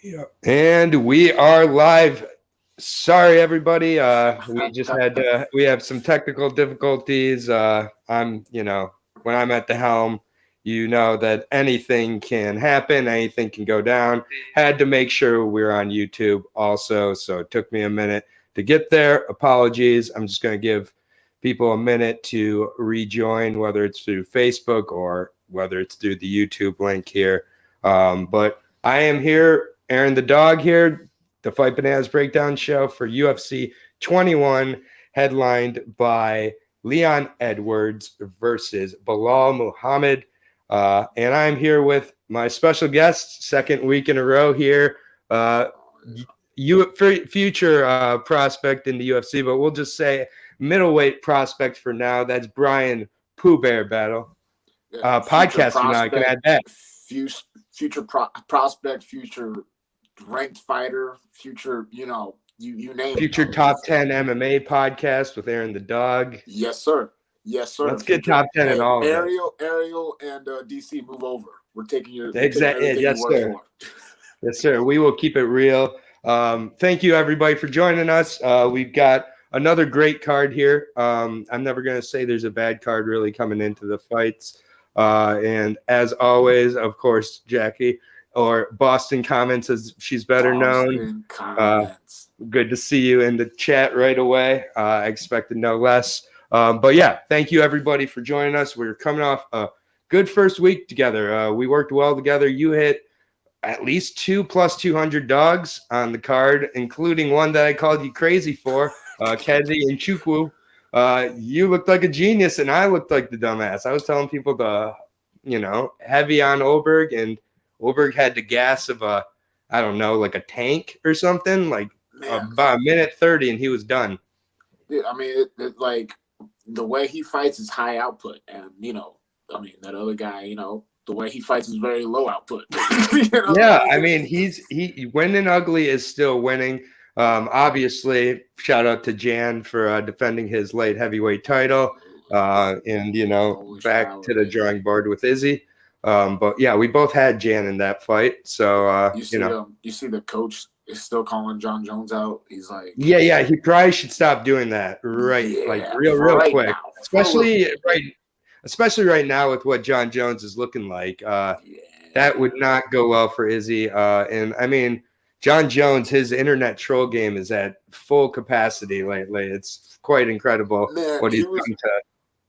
Yeah. And we are live. Sorry, everybody. We have some technical difficulties. When I'm at the helm, you know that anything can happen, anything can go down. Had to make sure we're on YouTube also. So it took me a minute to get there. Apologies. I'm just going to give people a minute to rejoin, whether it's through Facebook or whether it's through the YouTube link here. But I am here, Aaron the Dog here, the Fight Bananas Breakdown Show for UFC 21, headlined by Leon Edwards versus Bilal Muhammed. And I'm here with my special guest, second week in a row here. Future prospect in the UFC, but we'll just say middleweight prospect for now. That's Bryan Pooh Bear Battle. Podcast for now. I can add that. Future prospect, future ranked fighter, future, you name future it. Top 10 MMA podcast with Aaron the Dog. Yes, sir. Yes, sir. Let's get top 10 in all Ariel, and DC move over. We're taking your exactly. Yes, sir. Yes, sir. We will keep it real. Thank you, everybody, for joining us. We've got another great card here. I'm never going to say there's a bad card really coming into the fights. And as always, of course, Jackie, or Boston Comments as she's better known. Good to see you in the chat right away. I expected no less. But yeah, thank you everybody for joining us. We're coming off a good first week together. We worked well together. You hit at least 2 plus 200 dogs on the card, including one that I called you crazy for, Kezi and Chukwu. You looked like a genius, and I looked like the dumbass. I was telling people heavy on Oberg, and Oberg had the gas of like a tank or something, about a minute 30, and he was done. Dude, I mean, like the way he fights is high output, and that other guy, the way he fights is very low output. Yeah, I mean, he winning ugly is still winning. Obviously, shout out to Jan for defending his light heavyweight title, and back to the drawing board with Izzy. But yeah, we both had Jan in that fight. So you see the coach is still calling John Jones out. He's like, yeah, he probably should stop doing that, right? Real quick, now. especially right now with what John Jones is looking like. That would not go well for Izzy. And I mean, John Jones, his internet troll game is at full capacity lately. It's quite incredible what he's done to.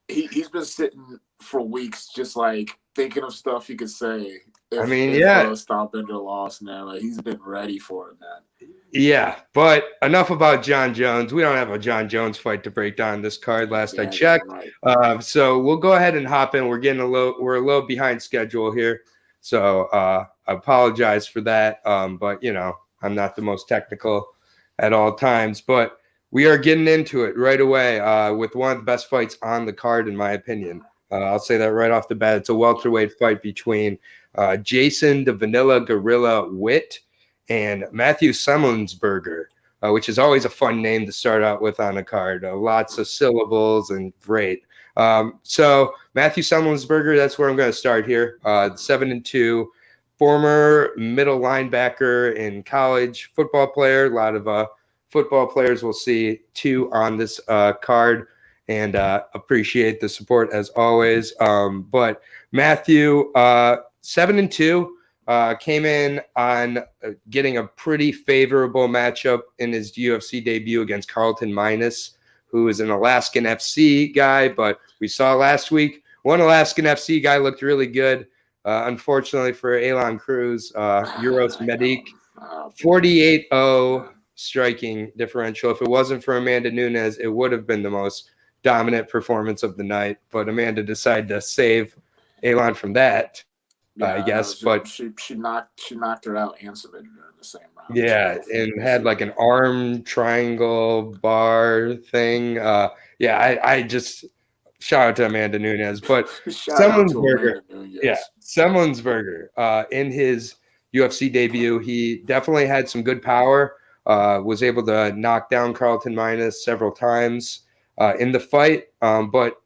He's been sitting for weeks, just like thinking of stuff he could say. Stop Bender lost, man. Like, he's been ready for it, man. Yeah, but enough about John Jones. We don't have a John Jones fight to break down this card. Last I checked, right. So we'll go ahead and hop in. We're a little behind schedule here, so I apologize for that. But I'm not the most technical at all times, but we are getting into it right away with one of the best fights on the card, in my opinion. I'll say that right off the bat. It's a welterweight fight between Jason the Vanilla Gorilla Witt and Matthew Semmelsberger, which is always a fun name to start out with on a card. Lots of syllables and great. So Matthew Semmelsberger, that's where I'm going to start here. 7-2, former middle linebacker in college, football player. A lot of football players will see 2 on this card, and appreciate the support as always. But Matthew, 7-2, came in on getting a pretty favorable matchup in his UFC debut against Carlton Minus, who is an Alaskan FC guy. But we saw last week, one Alaskan FC guy looked really good. Unfortunately for Elon Cruz, Euros Medic, 48-0 striking differential. If it wasn't for Amanda Nunes, it would have been the most dominant performance of the night. But Amanda decided to save Elon from that. I guess, but she knocked her out and submitted her in the same round. Yeah, and had like an arm triangle bar thing. I just shout out to Amanda Nunes, but Semmelsberger, in his UFC debut, he definitely had some good power. Was able to knock down Carlton Minus several times in the fight, but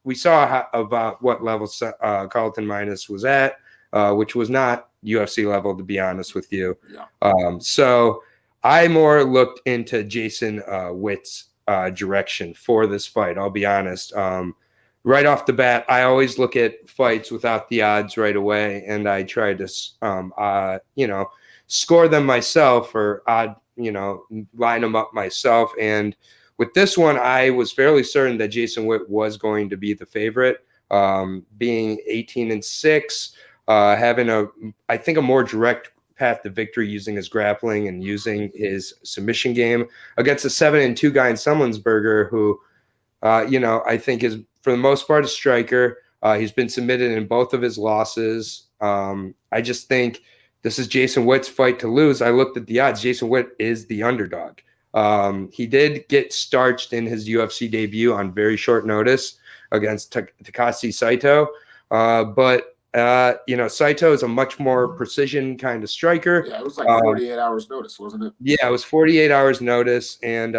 we saw about what level Carlton Minus was at, which was not UFC level, to be honest with you. Yeah. So I more looked into Jason Witt's direction for this fight. I'll be honest. Right off the bat, I always look at fights without the odds right away, and I try to, score them myself or line them up myself. And with this one, I was fairly certain that Jason Witt was going to be the favorite, being 18-6, having I think a more direct path to victory using his grappling and using his submission game against a 7-2 guy in Summonsberger, who, I think is for the most part a striker. He's been submitted in both of his losses. I just think this is Jason Witt's fight to lose. I looked at the odds. Jason Witt is the underdog. He did get starched in his UFC debut on very short notice against Takashi Saito. But Saito is a much more precision kind of striker. Yeah, it was like 48 hours notice, wasn't it? Yeah, it was 48 hours notice. And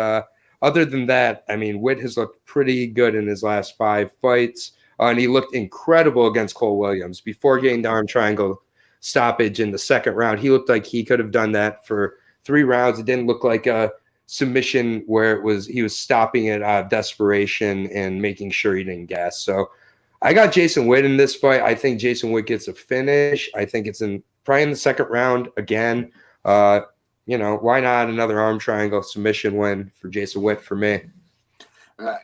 other than that, I mean, Witt has looked pretty good in his last 5 fights. And he looked incredible against Cole Williams. Before getting the arm triangle stoppage in the second round, he looked like he could have done that for 3 rounds. It didn't look like a submission where he was stopping it out of desperation and making sure he didn't gas. So I got Jason Witt in this fight. I think Jason Witt gets a finish. I think it's probably in the second round again. Why not another arm triangle submission win for Jason Witt for me?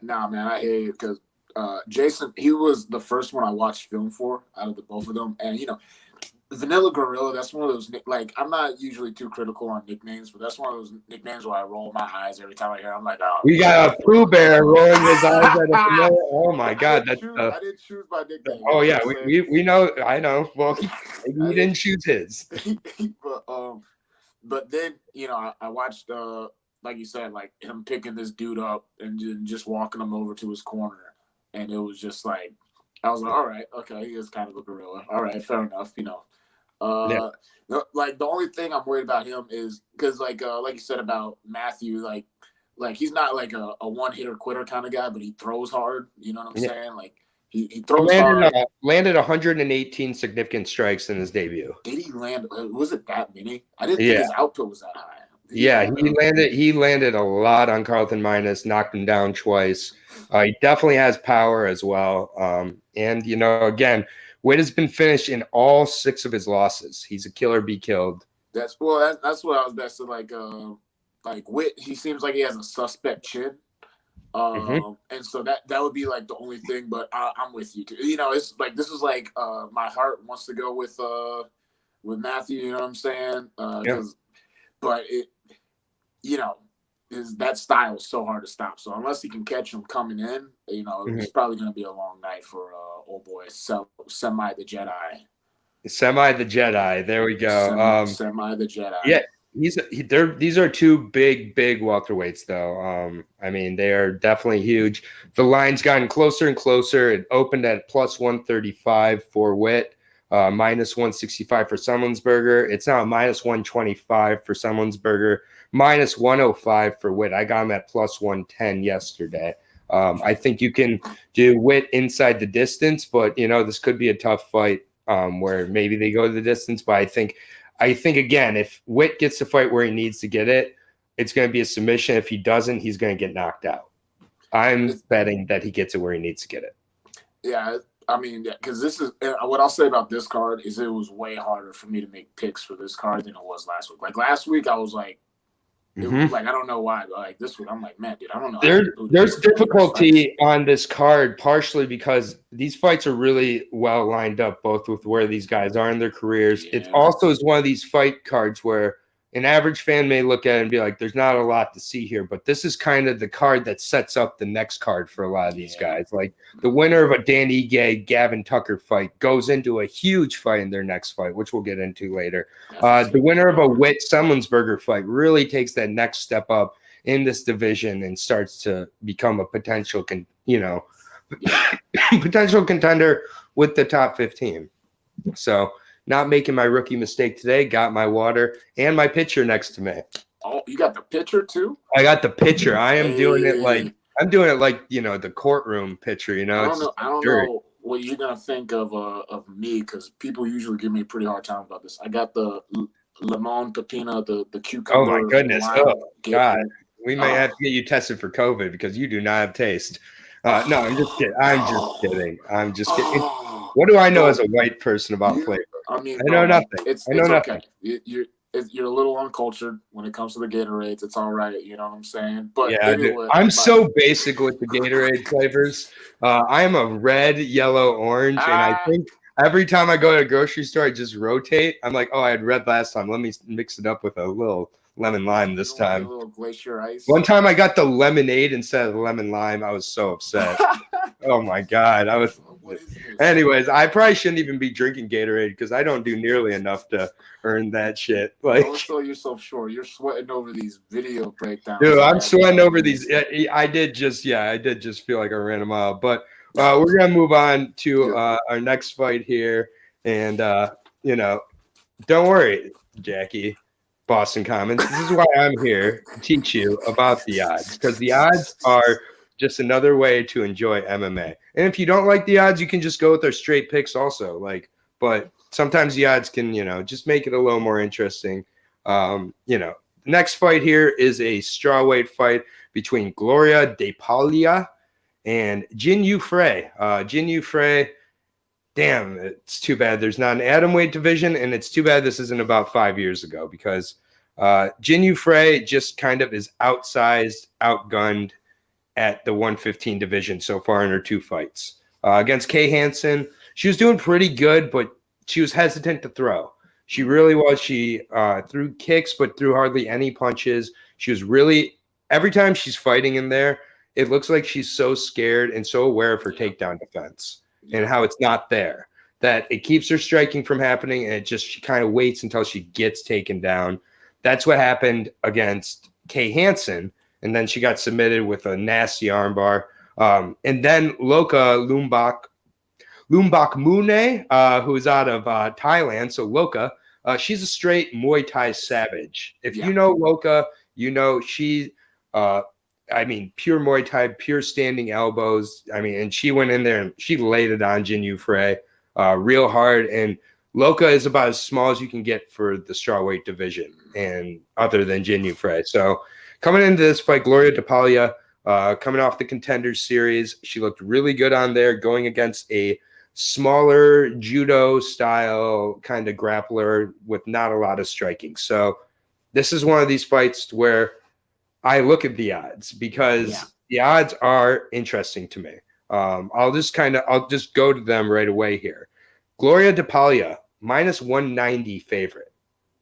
Nah, man, I hear you, because Jason, he was the first one I watched film for out of the both of them. And, Vanilla Gorilla, that's one of those, like, I'm not usually too critical on nicknames, but that's one of those nicknames where I roll my eyes every time I hear it. I'm like, oh. We got a Pooh Bear rolling his eyes at a Vanilla. Oh, my God. I didn't choose my nickname. Oh, yeah, we know. I know. Well, he didn't choose his. But then, I watched, like you said, like him picking this dude up and just walking him over to his corner. And it was just like, I was like, all right, okay, he is kind of a gorilla. All right, fair enough, Yeah. Like, the only thing I'm worried about him is because, like you said about Matthew, like he's not like a one-hitter quitter kind of guy, but he throws hard. You know what I'm saying? Like, he throws hard. Landed 118 significant strikes in his debut. Did he land? Was it that many? I didn't think his output was that high. He landed a lot on Carlton Minus, knocked him down twice. He definitely has power as well. And again, Witt has been finished in all 6 of his losses. He's a killer, be killed. That's what I was best to like Witt. He seems like he has a suspect chin. And so that would be like the only thing. But I'm with you too. It's like this is like my heart wants to go with Matthew. You know what I'm saying? But it. That style is so hard to stop. So unless he can catch him coming in, it's probably going to be a long night for old boy Semi the Jedi. Semi the Jedi. There we go. Semi the Jedi. Yeah, these are 2 big welterweights, though. I mean, they are definitely huge. The line's gotten closer and closer. It opened at plus 135 for Witt. Minus 165 for Summonsberger. It's now minus 125 for Summonsberger, minus 105 for Witt. I got him at plus 110 yesterday. I think you can do Witt inside the distance, but this could be a tough fight where maybe they go to the distance. But I think again, if Witt gets the fight where he needs to get it, it's going to be a submission. If he doesn't, he's going to get knocked out. I'm betting that he gets it where he needs to get it. Yeah. I mean, because this is what I'll say about this card is it was way harder for me to make picks for this card than it was last week. Like last week, I was like, I don't know why, but like this week, I'm like, man, dude, I don't know. There's difficulty on this card, partially because these fights are really well lined up, both with where these guys are in their careers. Yeah. It also is one of these fight cards where an average fan may look at it and be like, there's not a lot to see here, but this is kind of the card that sets up the next card for a lot of these guys. Like the winner of a Dan Ige, Gavin Tucker fight goes into a huge fight in their next fight, which we'll get into later. The winner of a Witt Summonsberger fight really takes that next step up in this division and starts to become a potential potential contender with the top 15. So, not making my rookie mistake today. Got my water and my pitcher next to me. Oh, you got the pitcher too? I got the pitcher. I am doing it like the courtroom pitcher. I don't know what you're gonna think of me, because people usually give me a pretty hard time about this. I got the lemon pepina, the cucumber. Oh my goodness! Lime Oh God, we may have to get you tested for COVID because you do not have taste. No, I'm just kidding. I'm just kidding. What do I know as a white person about flavor? I mean, I know nothing. It's nothing. Okay. You're a little uncultured when it comes to the Gatorades. It's all right. You know what I'm saying? But yeah, anyway, I'm so basic with the Gatorade flavors. I am a red, yellow, orange, and I think every time I go to a grocery store, I just rotate. I'm like, oh, I had red last time. Let me mix it up with a little lemon lime this time. A little glacier ice. One time I got the lemonade instead of the lemon lime. I was so upset. Oh my God. Anyways, I probably shouldn't even be drinking Gatorade because I don't do nearly enough to earn that shit. Like, don't sell yourself short. You're sweating over these video breakdowns. Dude, I'm sweating over these. I did just feel like I ran a mile. But we're gonna move on to our next fight here, and don't worry, Jackie, Boston Commons. This is why I'm here to teach you about the odds, because the odds are just another way to enjoy MMA. And if you don't like the odds, you can just go with our straight picks also. But sometimes the odds can, just make it a little more interesting. Next fight here is a strawweight fight between Gloria DePaula and Jin Yu Frey. Jin Yu Frey, damn, it's too bad there's not an atomweight division, and it's too bad this isn't about 5 years ago, because Jin Yu Frey just kind of is outsized, outgunned at the 115 division so far in her 2 fights. Against Kay Hansen, she was doing pretty good, but she was hesitant to throw. She really was. She threw kicks, but threw hardly any punches. She was really, every time she's fighting in there, it looks like she's so scared and so aware of her takedown defense and how it's not there, that it keeps her striking from happening, and she kind of waits until she gets taken down. That's what happened against Kay Hansen, and then she got submitted with a nasty armbar. And then Loka Lumbakmune, who is out of Thailand. So Loka, she's a straight Muay Thai savage. If you know Loka, she, pure Muay Thai, pure standing elbows. And she went in there and she laid it on Jin Yu Frey real hard. And Loka is about as small as you can get for the strawweight division, and other than Jin Yu Frey. So coming into this fight, Gloria DePaula, coming off the Contenders series, she looked really good on there, going against a smaller judo style kind of grappler with not a lot of striking. So this is one of these fights where I look at the odds, because the odds are interesting to me. I'll just go to them right away here. Gloria DePaula, minus 190 favorite.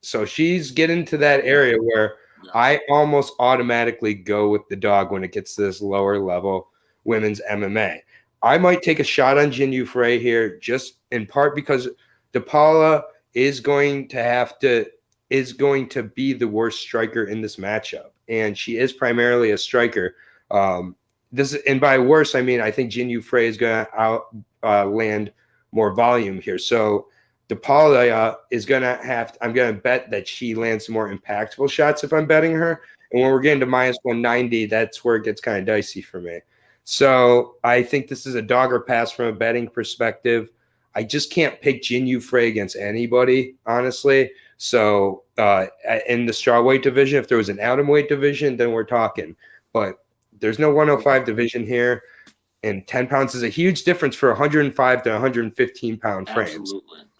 So she's getting to that area where I almost automatically go with the dog when it gets to this lower level women's MMA. I might take a shot on Jin Yu Frey here, just in part because DePaula is going to be the worst striker in this matchup, and she is primarily a striker. And by worse, I think Jin Yu Frey is going to land more volume here. So DePaula is going to I'm going to bet that she lands more impactful shots if I'm betting her. And when we're getting to minus 190, that's where it gets kind of dicey for me. So I think this is a dog or pass from a betting perspective. I just can't pick Jin Yu Frey against anybody, honestly. So in the strawweight division, if there was an atomweight division, then we're talking. But there's no 105 division here. And 10 pounds is a huge difference for 105 to 115 pound frames.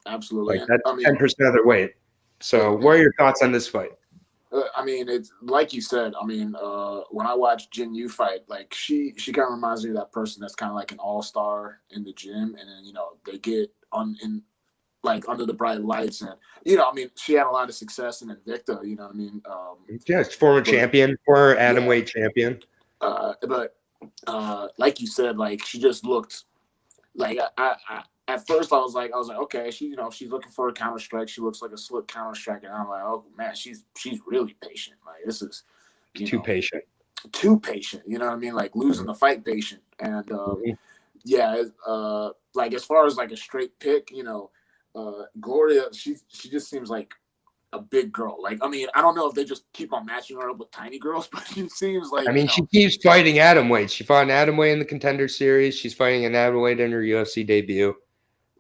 Absolutely. Like, that's 10% of their weight. So what are your thoughts on this fight? It's like you said. When I watch Jin Yu fight, like she kind of reminds me of that person that's kind of like an all-star in the gym, and then they get under the bright lights, and she had a lot of success in Invicta. Former champion, former atomweight champion. But like you said, like she just looked like I at first I was like, okay, she's looking for a counter strike. She looks like a slick counter strike, and I'm like, oh man, she's really patient. Like, this is too patient. Like losing the fight patient. And like as far as like a straight pick, Gloria, she just seems like a big girl. Like, I mean, I don't know if they just keep on matching her up with tiny girls, but she seems like. I mean, she keeps fighting atomweight. She fought an atomweight in the Contender Series. She's fighting an atomweight in her UFC debut.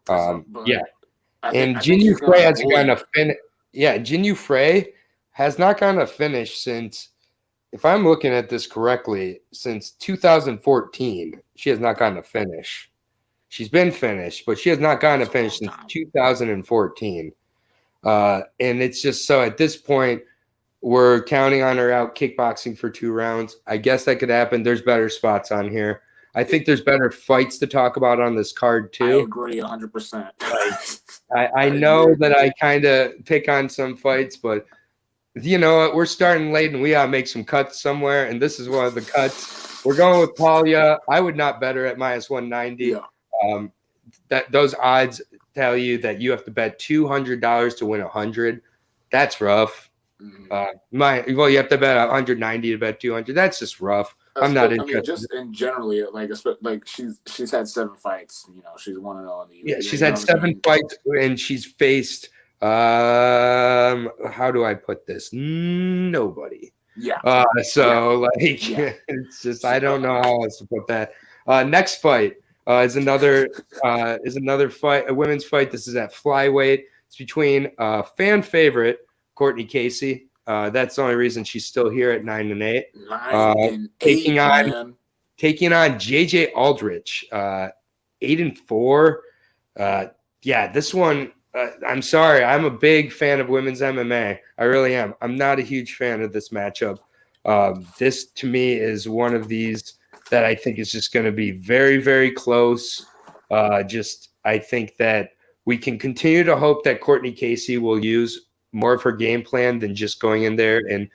Yeah. And Jin Yu Frey hasn't gotten a finish. Yeah, Jin Yu Frey has not gotten a finish since, if I'm looking at this correctly, since 2014. She has not gotten a finish. She's been finished, but she has not gotten a finish since 2014. And it's just so at this point, we're counting on her out kickboxing for 2 rounds. I guess that could happen. There's better spots on here. I think there's better fights to talk about on this card too. I agree 100%. I know that I kind of pick on some fights, but you know what? We're starting late and we gotta make some cuts somewhere, and this is one of the cuts. We're going with Talia. I would not bet her at -190. Yeah. That those odds tell you that you have to bet $200 to win 100. That's rough. Mm-hmm. You have to bet 190 to bet 200. That's just rough. I'm not interested. I mean, just in generally, like she's had 7 fights. You know, she's 1-0 in the UFC. Yeah, she's had 7 fights, and she's faced. How do I put this? Nobody. Yeah. It's just I don't know how else to put that. Next fight is another fight, a women's fight. This is at flyweight. It's between fan favorite Courtney Casey. That's the only reason she's still here at 9-8. 9-8, taking on JJ Aldrich, 8-4. Yeah, this one. I'm sorry. I'm a big fan of women's MMA. I really am. I'm not a huge fan of this matchup. This to me is one of these that I think is just going to be very, very close. I think that we can continue to hope that Courtney Casey will use more of her game plan than just going in there. And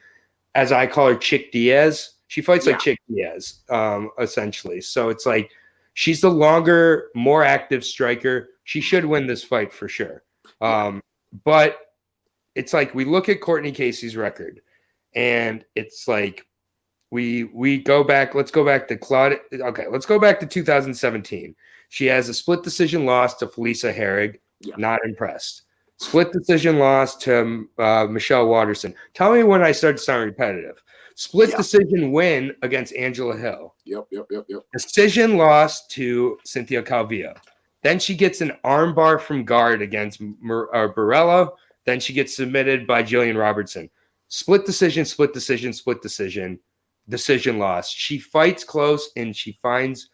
as I call her, Chick Diaz, she fights like Chick Diaz, essentially. So it's like she's the longer, more active striker. She should win this fight for sure. But it's like we look at Courtney Casey's record, and it's like we go back. Let's go back to Claudia. Okay, let's go back to 2017. She has a split decision loss to Felisa Herrig. Yeah. Not impressed. Split decision loss to Michelle Watterson. Tell me when I start to sound repetitive. Split decision win against Angela Hill. Yep. Decision loss to Cynthia Calvillo. Then she gets an armbar from guard against Barella. Then she gets submitted by Jillian Robertson. Split decision, decision loss. She fights close and she finds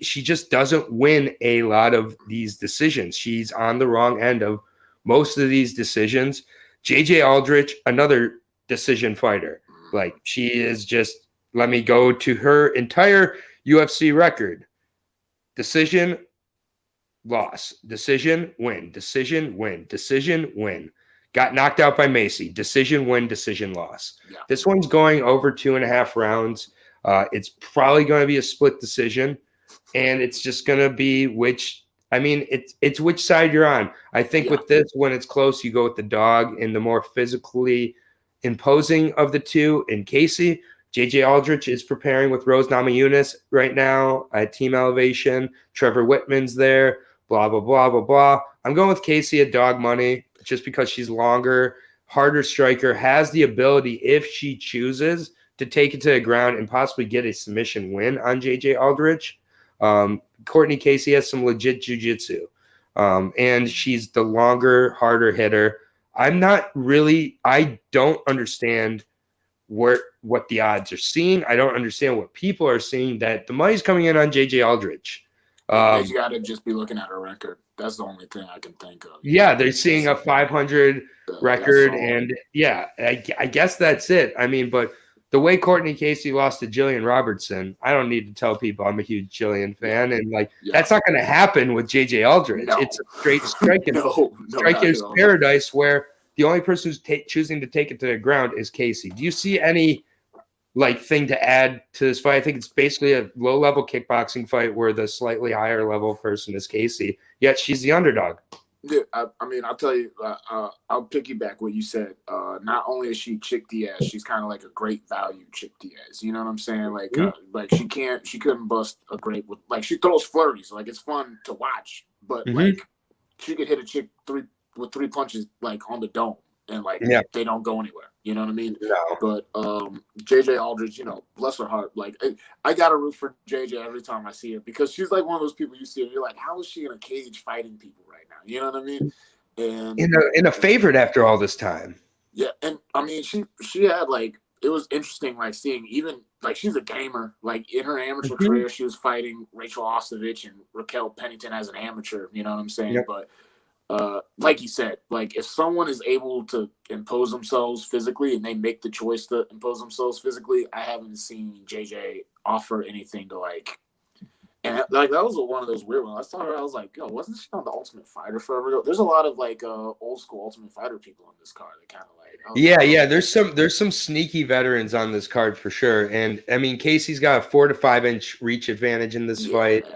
she just doesn't win a lot of these decisions. She's on the wrong end of most of these decisions. JJ Aldrich, another decision fighter. Like she is just, let me go to her entire UFC record. Decision, loss. Decision, win. Decision, win. Decision, win. Got knocked out by Macy. Decision, win. Decision, loss. Yeah. This one's going over 2.5 rounds. It's probably going to be a split decision, and it's just going to be it's which side you're on. I think with this, when it's close, you go with the dog and the more physically imposing of the two in Casey. JJ Aldrich is preparing with Rose Namajunas right now at Team Elevation. Trevor Whitman's there, blah, blah, blah, blah, blah. I'm going with Casey at dog money just because she's longer, harder striker, has the ability, if she chooses, to take it to the ground and possibly get a submission win on JJ Aldrich. Courtney Casey has some legit jiu-jitsu, and she's the longer, harder hitter. I don't understand what the odds are seeing. I don't understand what people are seeing, that the money's coming in on JJ Aldrich. You got to just be looking at her record. That's the only thing I can think of. Yeah, they're seeing a 500 record, and I guess that's it. I mean, but the way Courtney Casey lost to Jillian Robertson, I don't need to tell people I'm a huge Jillian fan, and that's not going to happen with JJ Aldrich. No. It's a straight striker's paradise where the only person who's choosing to take it to the ground is Casey. Do you see any thing to add to this fight? I think it's basically a low-level kickboxing fight where the slightly higher-level person is Casey, yet she's the underdog. Yeah, I'll tell you, I'll piggyback what you said. Not only is she Chick Diaz, she's kind of like a great value Chick Diaz. You know what I'm saying? She couldn't bust a great she throws flurries. It's fun to watch, but she could hit a chick with 3 punches on the dome. and like Yeah. they don't go anywhere. You know what I mean? No. But JJ Aldridge, bless her heart. Like I gotta root for JJ every time I see her because she's like one of those people you see and you're like, how is she in a cage fighting people right now? You know what I mean? And in a favorite after all this time. Yeah, and I mean she had like it was interesting like seeing even like she's a gamer. Like in her amateur career, she was fighting Rachel Ostovich and Raquel Pennington as an amateur. You know what I'm saying? Yep. But like you said, like if someone is able to impose themselves physically and they make the choice to impose themselves physically, I haven't seen JJ offer anything to like. And like that was one of those weird ones. I saw her, I was like, yo, wasn't she on the Ultimate Fighter forever ago? There's a lot of like old school Ultimate Fighter people on this card that kind of like yeah. There's some sneaky veterans on this card for sure. And I mean Casey's got a 4 to 5 inch reach advantage in this fight.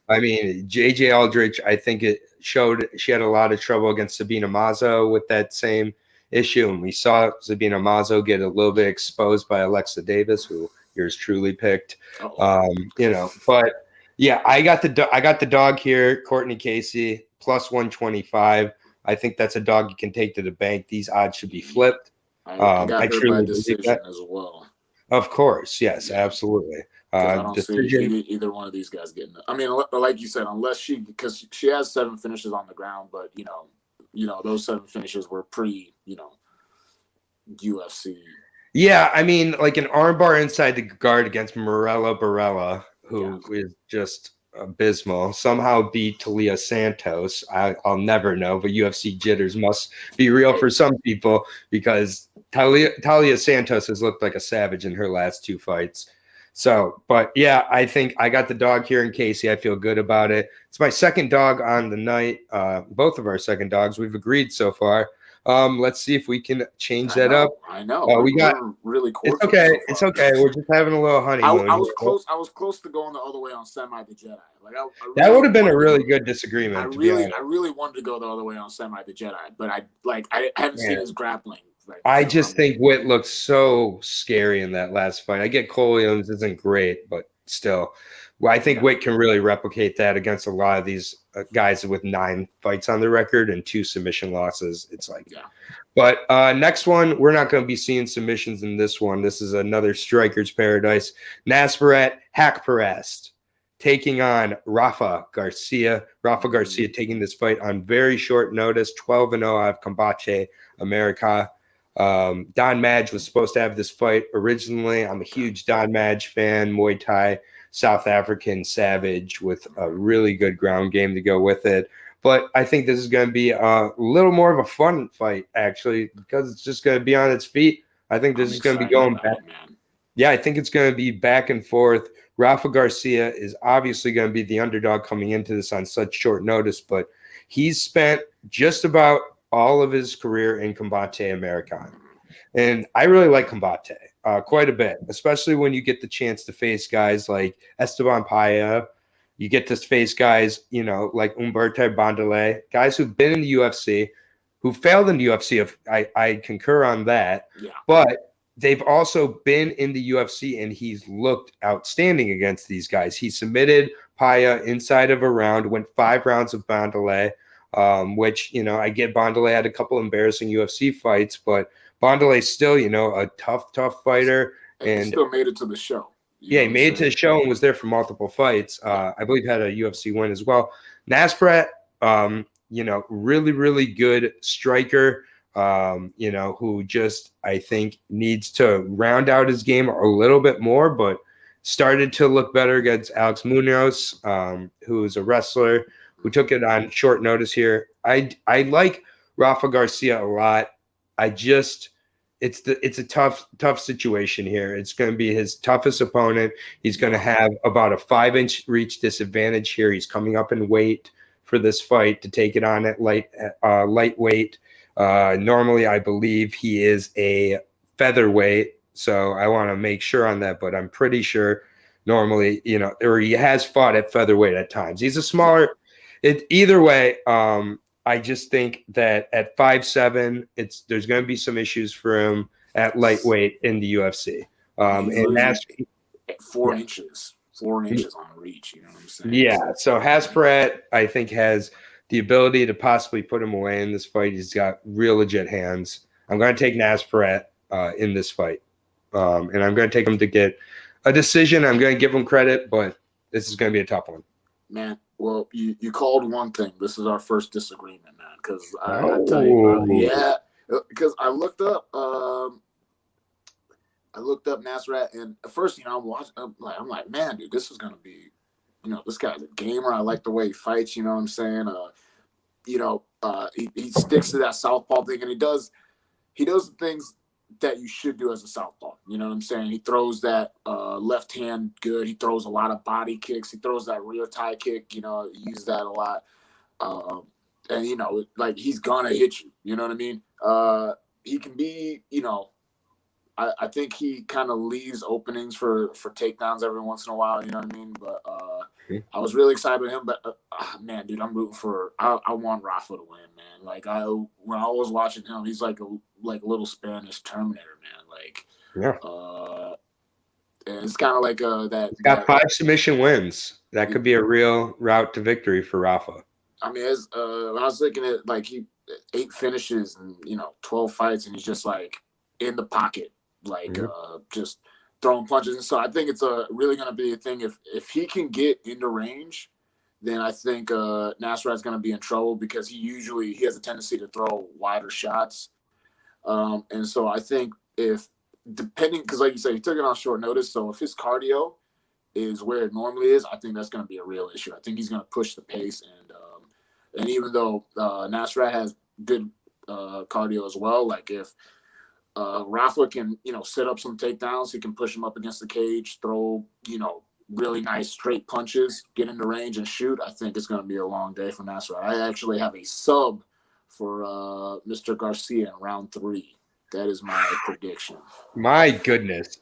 I mean, JJ Aldrich, I think it showed she had a lot of trouble against Sabina Mazo with that same issue. And we saw Sabina Mazo get a little bit exposed by Alexa Davis, who yours truly picked. But yeah, I got the dog here, Courtney Casey, plus 125. I think that's a dog you can take to the bank. These odds should be flipped. I got her truly by decision as well. Of course, yes, absolutely. I don't see either one of these guys getting it. I mean, like you said, unless because she has 7 finishes on the ground, but those 7 finishes were pre, UFC. Yeah, I mean, like an armbar inside the guard against Morella Barella, who is just abysmal. Somehow beat Talia Santos. I'll never know, but UFC jitters must be real for some people because Talia Santos has looked like a savage in her last 2 fights. So, but yeah, I think I got the dog here in Casey. I feel good about it. It's my second dog on the night. Both of our second dogs. We've agreed so far. Let's see if we can change that up. I know. We're really cordial. It's okay. So it's okay. We're just having a little honeymoon. I was close. I was close to going the other way on Semi the Jedi. Like I really that would have been a really good disagreement. I really wanted to go the other way on Semi the Jedi, but I haven't seen his grappling. I just think Witt looks so scary in that last fight. I get Cole Williams isn't great, but still, I think Witt can really replicate that against a lot of these guys with 9 fights on the record and 2 submission losses. It's like, But next one, we're not going to be seeing submissions in this one. This is another Striker's Paradise. Nasparet Hakparast taking on Rafa Garcia. Rafa Garcia taking this fight on very short notice, 12-0 out of Combate America. Don Madge was supposed to have this fight originally. I'm a huge Don Madge fan, Muay Thai, South African savage with a really good ground game to go with it. But I think this is going to be a little more of a fun fight, actually, because it's just going to be on its feet. I think this is going to be going back. Yeah, I think it's going to be back and forth. Rafa Garcia is obviously going to be the underdog coming into this on such short notice, but he's spent just about all of his career in Combate American. And I really like Combate quite a bit, especially when you get the chance to face guys like Esteban Paya. You get to face guys, like Humberto Bandelet, guys who've been in the UFC, who failed in the UFC. I concur on that. Yeah. But they've also been in the UFC, and he's looked outstanding against these guys. He submitted Paya inside of a round, went 5 rounds of Bandelet. Which, I get Bandelet had a couple embarrassing UFC fights, but Bandelet's still, a tough fighter. And he still made it to the show. He made it to the show and was there for multiple fights. I believe had a UFC win as well. Nasparet, really, really good striker, who just, I think, needs to round out his game a little bit more, but started to look better against Alex Munoz, who is a wrestler who took it on short notice here. I like Rafa Garcia a lot. It's a tough situation here. It's going to be his toughest opponent. He's going to have about a 5-inch reach disadvantage here. He's coming up in weight for this fight to take it on at lightweight. Normally, I believe he is a featherweight, so I want to make sure on that, but I'm pretty sure normally, or he has fought at featherweight at times. He's a smaller. Either way, I just think that at 5'7", there's going to be some issues for him at lightweight in the UFC. And that's 4 inches on reach. You know what I'm saying? Yeah. So Hasparat, I think, has the ability to possibly put him away in this fight. He's got real legit hands. I'm going to take Nasrat in this fight. And I'm going to take him to get a decision. I'm going to give him credit, but this is going to be a tough one. Man, well, you called one thing. This is our first disagreement, man. Because I tell you, because I looked up Nasrat, and at first, I'm like, man, dude, this is gonna be, this guy's a gamer. I like the way he fights. You know what I'm saying? He sticks to that southpaw thing, and he does the things that you should do as a southpaw. You know what I'm saying? He throws that left hand good. He throws a lot of body kicks. He throws that rear tie kick. He uses that a lot. And like he's gonna hit you. You know what I mean? He can be, I think he kind of leaves openings for takedowns every once in a while. You know what I mean? But I was really excited with him. But man, dude, I'm rooting for. I want Rafa to win, man. Like when I was watching him, he's like a little Spanish Terminator, man. Like and it's kind of like that. He's got 5 submission wins. That could be a real route to victory for Rafa. I mean, when I was looking at like 8 finishes and 12 fights, and he's just like in the pocket, like just throwing punches. And so I think it's really going to be a thing. If he can get into range, then I think Nasrat's going to be in trouble because he has a tendency to throw wider shots. And so I think because like you said, he took it on short notice. So if his cardio is where it normally is, I think that's going to be a real issue. I think he's going to push the pace. And even though Nasrat has good cardio as well, like if Rafa can, set up some takedowns, he can push him up against the cage, throw, really nice straight punches, get into range and shoot. I think it's going to be a long day for Nasrat. I actually have a sub for Mr. Garcia in round 3. That is my prediction. My goodness.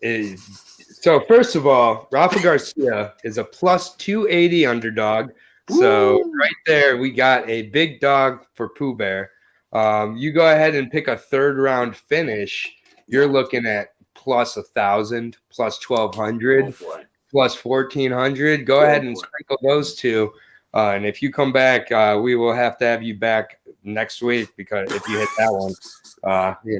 So first of all, Rafa Garcia is a plus 280 underdog. So right there, we got a big dog for Pooh Bear. You go ahead and pick a 3rd round finish. You're looking at plus 1,000, plus 1,200, plus 1,400. Go ahead and sprinkle those two. And if you come back, we will have to have you back next week because if you hit that one,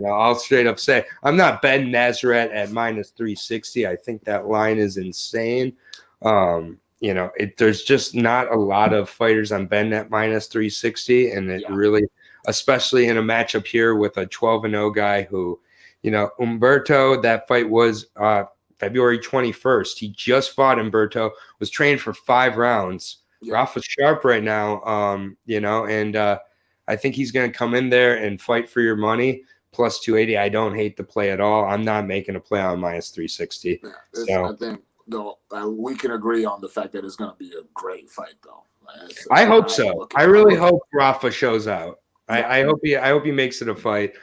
I'll straight up say I'm not betting Nasrat at minus 360. I think that line is insane. There's just not a lot of fighters on betting at minus 360, and it really, especially in a matchup here with a 12-0 guy who, Humberto, that fight was February 21st. He just fought Humberto, was trained for 5 rounds. Rafa's sharp right now, and I think he's going to come in there and fight for your money. Plus 280, I don't hate the play at all. I'm not making a play on minus 360. I think, though, we can agree on the fact that it's going to be a great fight, though. I hope so. I really hope Rafa shows out. I hope he makes it a fight.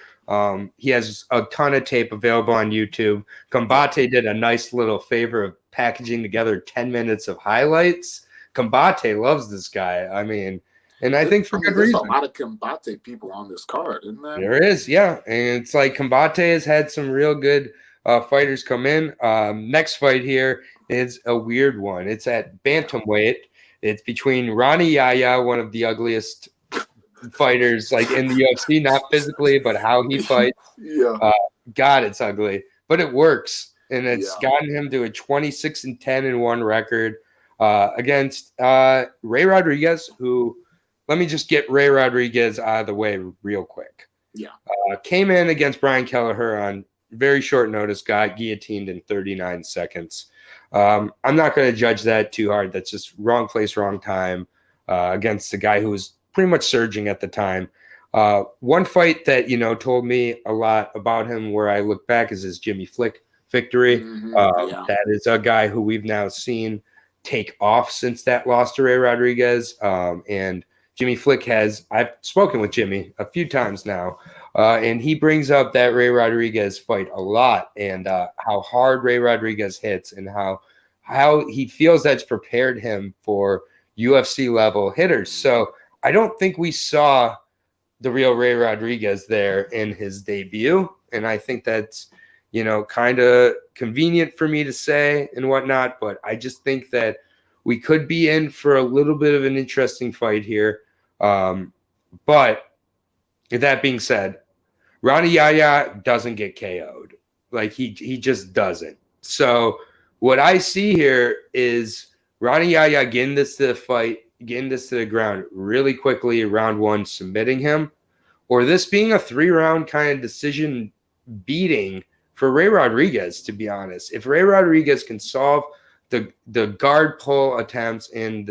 He has a ton of tape available on YouTube. Combate did a nice little favor of packaging together 10 minutes of highlights. Combate loves this guy. I mean, and I think for good reason. There's a lot of Combate people on this card, isn't there? There is, yeah. And it's like Combate has had some real good fighters come in. Next fight here is a weird one. It's at bantamweight. It's between Ronnie Yaya, one of the ugliest fighters like in the UFC, not physically, but how he fights. God, it's ugly, but it works, and it's gotten him to a 26-10-1 record against Ray Rodriguez, who, let me just get Ray Rodriguez out of the way real quick. Came in against Brian Kelleher on very short notice, got guillotined in 39 seconds. I'm not going to judge that too hard. That's just wrong place, wrong time against a guy who was pretty much surging at the time. One fight that, told me a lot about him where I look back is his Jimmy Flick victory. That is a guy who we've now seen take off since that loss to Ray Rodriguez. And Jimmy Flick I've spoken with Jimmy a few times now, and he brings up that Ray Rodriguez fight a lot and how hard Ray Rodriguez hits and how he feels that's prepared him for UFC level hitters. So I don't think we saw the real Ray Rodriguez there in his debut. And I think that's, kind of convenient for me to say and whatnot. But I just think that we could be in for a little bit of an interesting fight here. But with that being said, Ronnie Yaya doesn't get KO'd. Like he just doesn't. So what I see here is Ronnie Yaya getting this to the fight, getting this to the ground really quickly, round one, submitting him, or this being a 3-round kind of decision beating for Ray Rodriguez, to be honest. If Ray Rodriguez can solve the guard pull attempts and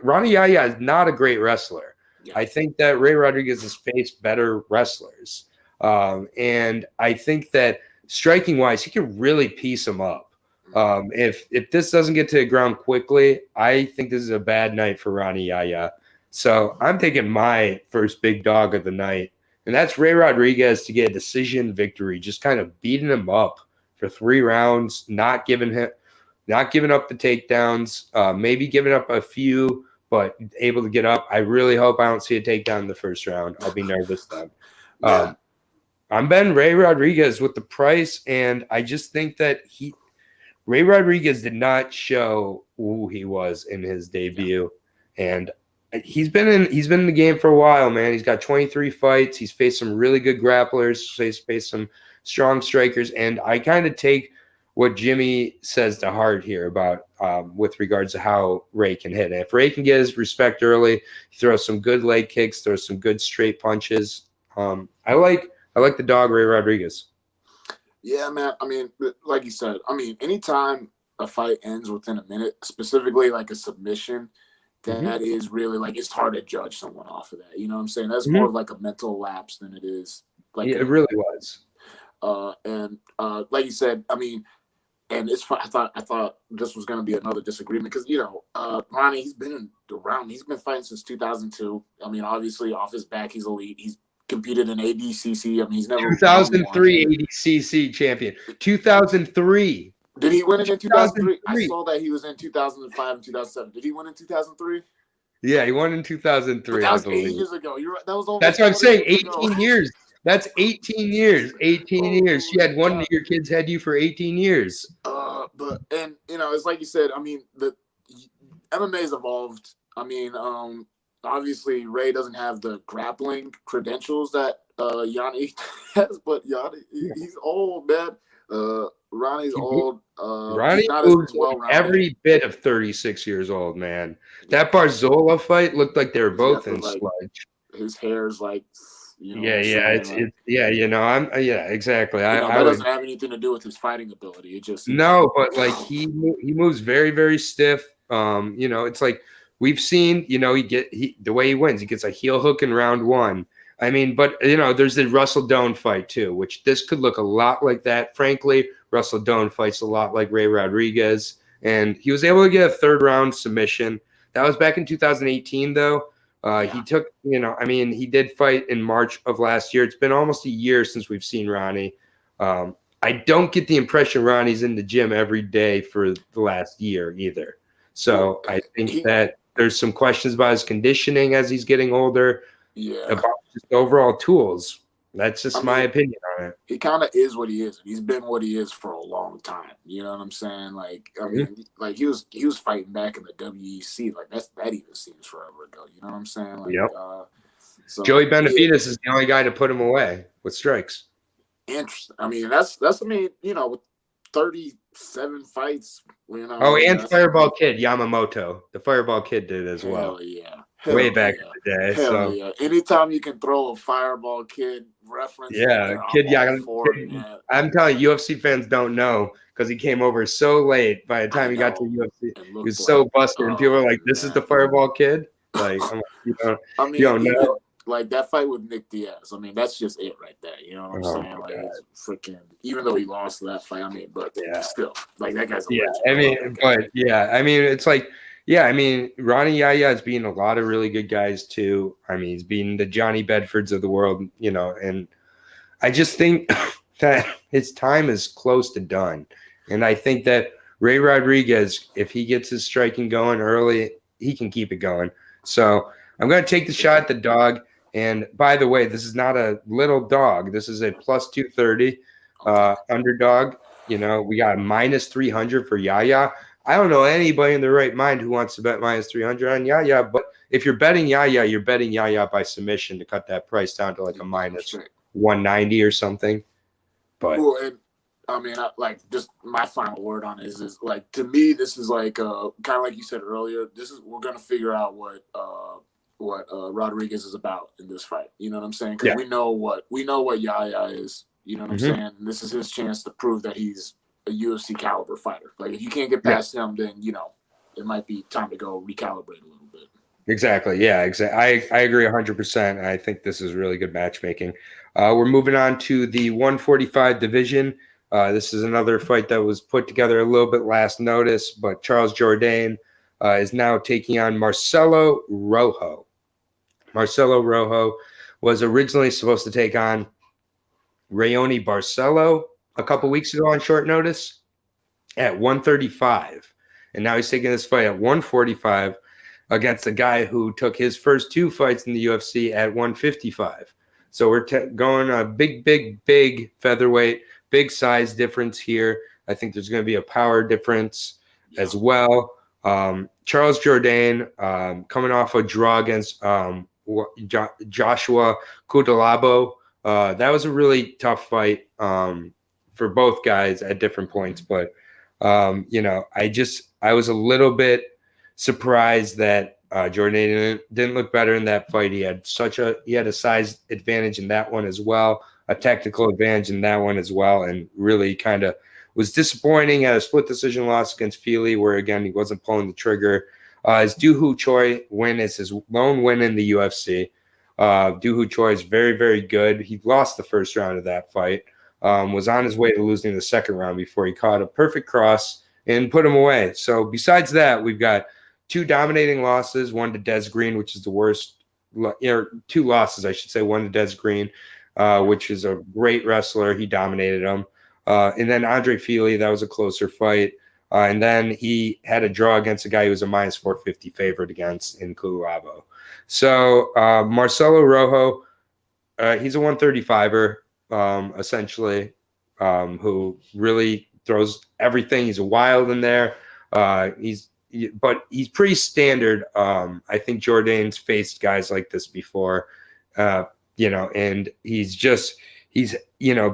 Ronnie Yaya is not a great wrestler. Yeah. I think that Ray Rodriguez has faced better wrestlers. And I think that striking wise, he can really piece him up. If this doesn't get to the ground quickly, I think this is a bad night for Ronnie Yaya. So I'm taking my first big dog of the night, and that's Ray Rodriguez to get a decision victory, just kind of beating him up for 3 rounds, not giving up the takedowns, maybe giving up a few, but able to get up. I really hope I don't see a takedown in the first round. I'll be nervous then. I'm betting Ray Rodriguez with the price, and I just think that Ray Rodriguez did not show who he was in his debut, and he's been in the game for a while, man. He's got 23 fights. He's faced some really good grapplers. He's faced some strong strikers, and I kind of take what Jimmy says to heart here about with regards to how Ray can hit. And if Ray can get his respect early, throw some good leg kicks, throw some good straight punches. I like the dog Ray Rodriguez. Yeah, man. I mean, like you said, anytime a fight ends within a minute, specifically like a submission, that is really like, it's hard to judge someone off of that. You know what I'm saying? That's more of like a mental lapse than it is. Like it really was. And like you said, and it's fun. I thought this was going to be another disagreement because, Ronnie, he's been around. He's been fighting since 2002. Obviously off his back, he's elite. He's competed in ADCC. He's never 2003 ADCC champion. 2003. Did he win it in 2003? I saw that he was in 2005 and 2007. Did he win in 2003? Yeah, he won in 2003. That was 8 years ago. You're right. That was That's what I'm saying. 18 years. That's 18 years. 18 years. She had one of your kids had you for 18 years. It's like you said. The MMA's evolved. Obviously Ray doesn't have the grappling credentials that Yanni has, but Yanni, he's old, man. Ronnie's old. Ronnie moves every bit of 36 years old, man. That Barzola fight looked like they were both in sludge. His hair's like, exactly. That doesn't have anything to do with his fighting ability. It just but like he moves very, very stiff. It's like we've seen. The way he wins, he gets a heel hook in round one. But there's the Russell Doan fight too, which this could look a lot like that. Frankly, Russell Doan fights a lot like Ray Rodriguez, and he was able to get a 3rd round submission. That was back in 2018, though. He took, he did fight in March of last year. It's been almost a year since we've seen Ronnie. I don't get the impression Ronnie's in the gym every day for the last year either. So I think that there's some questions about his conditioning as he's getting older. Yeah. About just overall tools. That's just my opinion on it. He kind of is what he is. He's been what he is for a long time. You know what I'm saying? Like, like he was fighting back in the WEC. Like that even seems forever ago. You know what I'm saying? Like, yep. Joey Benavidez is the only guy to put him away with strikes. Interesting. That's with 37 fights. And Fireball Kid Yamamoto. The Fireball Kid did as well. Yeah. Way back in the day. Yeah. Anytime you can throw a Fireball Kid reference. Yeah, Kid Yamamoto. I'm telling you, UFC fans don't know because he came over so late. By the time he got to UFC, he was so busted, and people were like, "This is the Fireball Kid." Like, you don't know. Like that fight with Nick Diaz. That's just it right there. You know what I'm saying? Like, it's freaking. Even though he lost that fight, still, like that guy's. It's like. Yeah, Ronnie Yaya has beaten a lot of really good guys too. He's beaten the Johnny Bedfords of the world, and I just think that his time is close to done. And I think that Ray Rodriguez, if he gets his striking going early, he can keep it going. So I'm going to take the shot at the dog. And by the way, this is not a little dog. This is a plus 230 underdog. We got a minus 300 for Yaya. I don't know anybody in their right mind who wants to bet minus 300 on Yaya, but if you're betting Yaya, you're betting Yaya by submission to cut that price down to like a minus 190 or something. But well, and I mean, just my final word on it is like, to me, this is like kind of like you said earlier. We're gonna figure out what Rodriguez is about in this fight. You know what I'm saying? Because we know what Yaya is. You know what I'm saying? And this is his chance to prove that he's a UFC caliber fighter. Like, if you can't get past him, then it might be time to go recalibrate a little bit. Exactly. Yeah, exactly. I agree 100%. I think this is really good matchmaking. We're moving on to the 145 division. This is another fight that was put together a little bit last notice, but Charles Jourdain is now taking on Marcelo Rojo. Marcelo Rojo was originally supposed to take on Rayoni Barcelo a couple weeks ago on short notice at 135. And now he's taking this fight at 145 against a guy who took his first 2 fights in the UFC at 155. So we're going a big featherweight, big size difference here. I think there's going to be a power difference as well. Charles Jourdain coming off a draw against Joshua Cutelaba. That was a really tough fight for both guys at different points. But, I was a little bit surprised that Jourdain didn't look better in that fight. He had a size advantage in that one as well, a technical advantage in that one as well, and really kind of was disappointing at a split decision loss against Feely, where again he wasn't pulling the trigger. His Doo Ho Choi win is his lone win in the UFC. Doo Ho Choi is very, very good. He lost the first round of that fight. Was on his way to losing the second round before he caught a perfect cross and put him away. So besides that, we've got 2 dominating losses, one to Des Green, which is the worst, 2 losses, I should say, one to Des Green, which is a great wrestler. He dominated him. And then Andre Feely, that was a closer fight. And then he had a draw against a guy who was a minus 450 favorite against in Cutelaba. So Marcelo Rojo, he's a 135er, essentially, who really throws everything. He's a wild in there. But he's pretty standard. I think Jourdain's faced guys like this before, and he's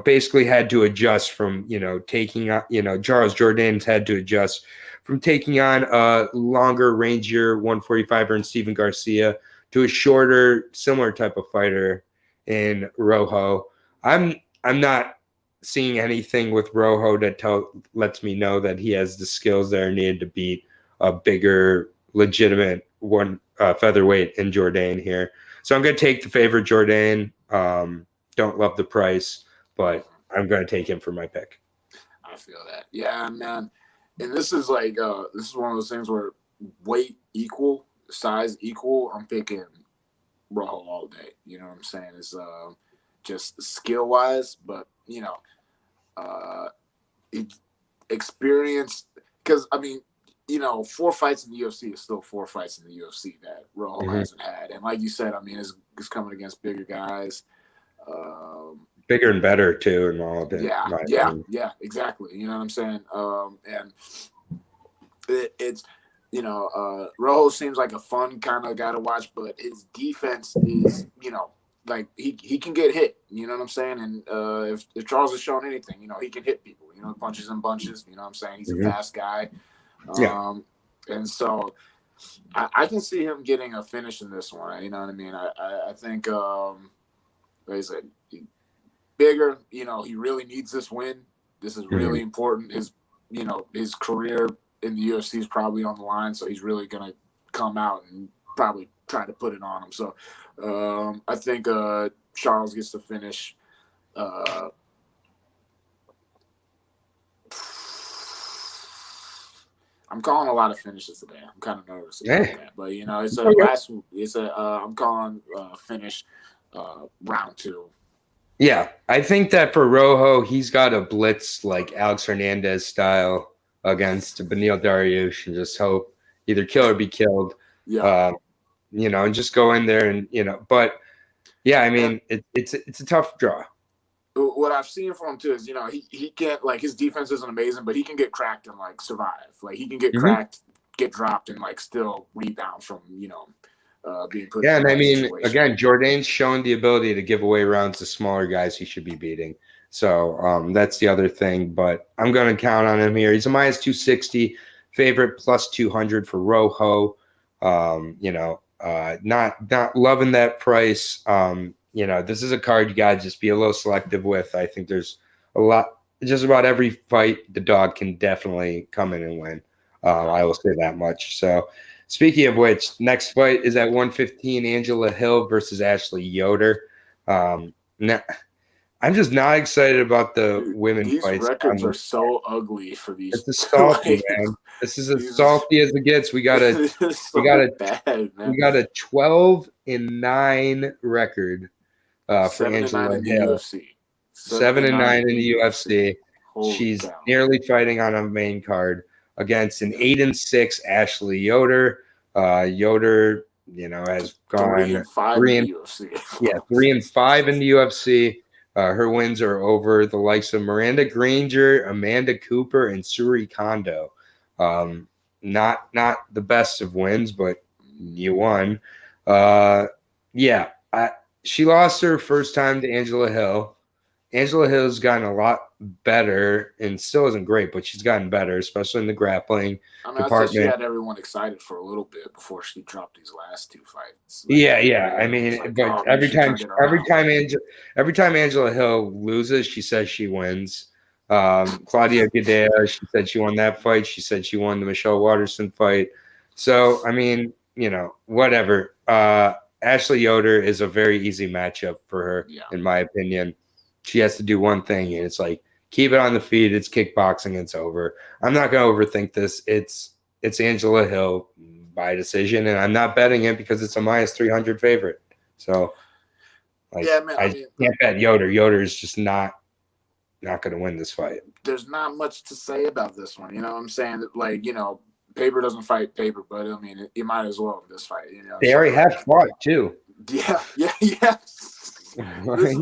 basically had to adjust from, taking on, Charles Jourdain's had to adjust from taking on a longer, rangier 145er in Steven Garcia to a shorter, similar type of fighter in Rojo. I'm not seeing anything with Rojo that lets me know that he has the skills that are needed to beat a bigger, legitimate featherweight in Jourdain here. So I'm going to take the favorite Jourdain. Don't love the price, but I'm going to take him for my pick. I feel that. Yeah, man. And this is like this is one of those things where weight equal, size equal. I'm picking Rojo all day. You know what I'm saying? It's just skill wise, but experience. Because 4 fights in the UFC is still 4 fights in the UFC that Rojo hasn't had. And like you said, it's coming against bigger guys. Bigger and better too, and all that. Yeah, exactly. You know what I'm saying? And it's Rojo seems like a fun kind of guy to watch, but his defense is like he can get hit. You know what I'm saying? And if Charles has shown anything, he can hit people. Punches and bunches. You know what I'm saying? He's a fast guy. And so I can see him getting a finish in this one. You know what I mean? I think like I said, bigger, he really needs this win. This is really important. His career in the UFC is probably on the line, so he's really gonna come out and probably try to put it on him. So I think Charles gets to finish. I'm calling a lot of finishes today. I'm kind of nervous about that, but I'm calling finish round 2. Yeah, I think that for Rojo, he's got a blitz like Alex Hernandez style against Beneil Dariush and just hope either kill or be killed. Yeah, and just go in there and But yeah, it's a tough draw. What I've seen from him too is he can't, like, his defense isn't amazing, but he can get cracked and survive. Like, he can get cracked, get dropped, and still rebound from being put Yeah, in and the I right mean, situation. again, Jourdain's shown the ability to give away rounds to smaller guys he should be beating. So that's the other thing. But I'm going to count on him here. He's a minus 260 favorite, plus 200 for Rojo. Not loving that price. This is a card you got to just be a little selective with. I think there's a lot. Just about every fight, the dog can definitely come in and win. I will say that much. So, speaking of which, next fight is at 115, Angela Hill versus Ashley Yoder. Now, I'm just not excited about the women These fights. records are so ugly for these. It's a salty, like, man. This is as salty as it gets. We got a bad, man. we got a 12-9 record for Angela Hill. 7-9 in the UFC. She's nearly fighting on a main card against an 8-6 Ashley Yoder. Yoder, has gone 3-5 in the UFC. Yeah, 3-5 in the UFC. Her wins are over the likes of Miranda Granger, Amanda Cooper, and Suri Kondo. Not the best of wins, but you won. She lost her first time to Angela Hill. Angela Hill's gotten a lot better and still isn't great, but she's gotten better, especially in the grappling department. I think she had everyone excited for a little bit before she dropped these last two fights. I mean, but every time Angela Hill loses, she says she wins. Claudia Gadea, she said she won that fight. She said she won the Michelle Waterson fight. So, I mean, whatever. Ashley Yoder is a very easy matchup for her, in my opinion. She has to do one thing, and it's like keep it on the feet. It's kickboxing. It's over. I'm not going to overthink this. It's Angela Hill by decision, and I'm not betting it because it's a minus 300 favorite. So, I can't bet Yoder. Yoder is just not going to win this fight. There's not much to say about this one. You know what I'm saying? Like, paper doesn't fight paper, but I mean, you might as well in this fight. They already have fought too. Yeah. Right.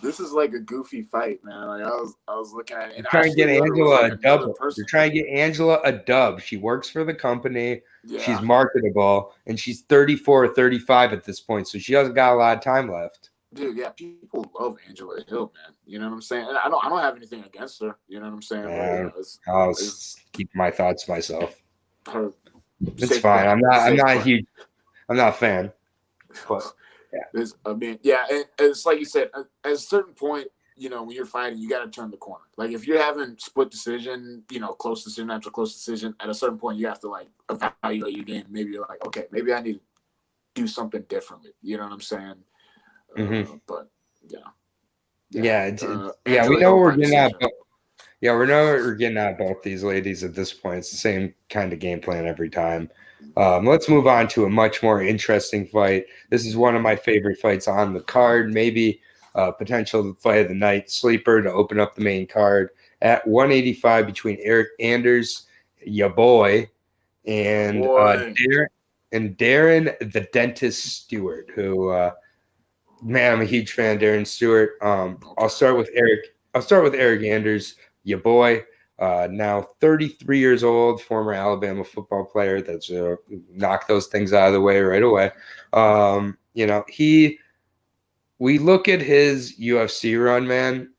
This is like a goofy fight, man. Like I was looking at it. You're trying to get Angela a dub. You're trying to get Angela a dub. She works for the company. Yeah. She's marketable, and she's 34 or 35 at this point, so she hasn't got a lot of time left. Dude, yeah, people love Angela Hill, man. You know what I'm saying? And I don't have anything against her. You know what I'm saying? Yeah, I'll keep my thoughts to myself. It's fine. I'm not a fan. But yeah. And it's like you said, at a certain point, when you're fighting, you got to turn the corner. Like if you're having split decision, close decision after close decision, at a certain point, you have to like evaluate your game. Maybe you're like, okay, maybe I need to do something differently. You know what I'm saying? But we know what we're getting at. We know what we're getting at both these ladies at this point. It's the same kind of game plan every time. Let's move on to a much more interesting fight. This is one of my favorite fights on the card, maybe potential fight of the night, sleeper to open up the main card at 185 between Eric Anders, ya boy, and Darren the Dentist Stewart, who man, I'm a huge fan of Darren Stewart. I'll start with Eric Anders, ya boy. Now 33 years old, former Alabama football player. That's knock those things out of the way right away. We look at his UFC run, man.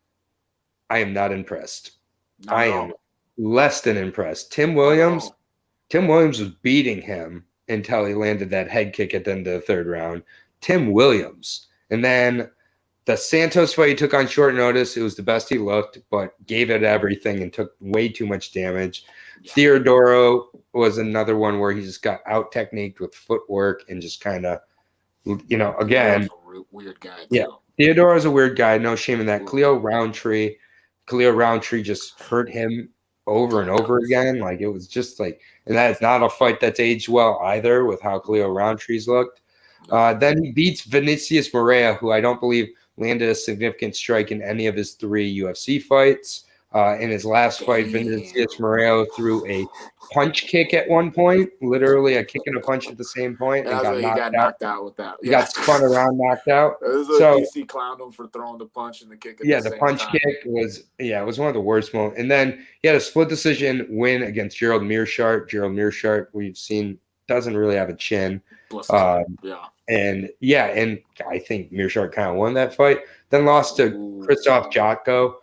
I am not impressed. I am less than impressed. Tim Williams was beating him until he landed that head kick at the end of the third round. Tim Williams. And then the Santos fight he took on short notice, it was the best he looked, but gave it everything and took way too much damage. Yeah. Theodoro was another one where he just got out-techniqued with footwork and just kind of, again. Weird guy, too. Yeah, Theodoro's a weird guy. No shame in that. Cleo Roundtree just hurt him over and over again. Like, it was just like, and that's not a fight that's aged well either with how Cleo Roundtree's looked. Then he beats Vinicius Moreira, who I don't believe landed a significant strike in any of his 3 UFC fights. In his last fight, Vinicius Moreira threw a punch kick at one point, literally a kick and a punch at the same point, and got knocked out with that. He got spun around, knocked out. DC clowned him for throwing the punch and the kick. The punch kick was one of the worst moments. And then he had a split decision win against Gerald Meerschaert. Gerald Meerschaert, we've seen, doesn't really have a chin. Yeah. And I think Mearshart kind of won that fight. Then lost to Christoph Jotko.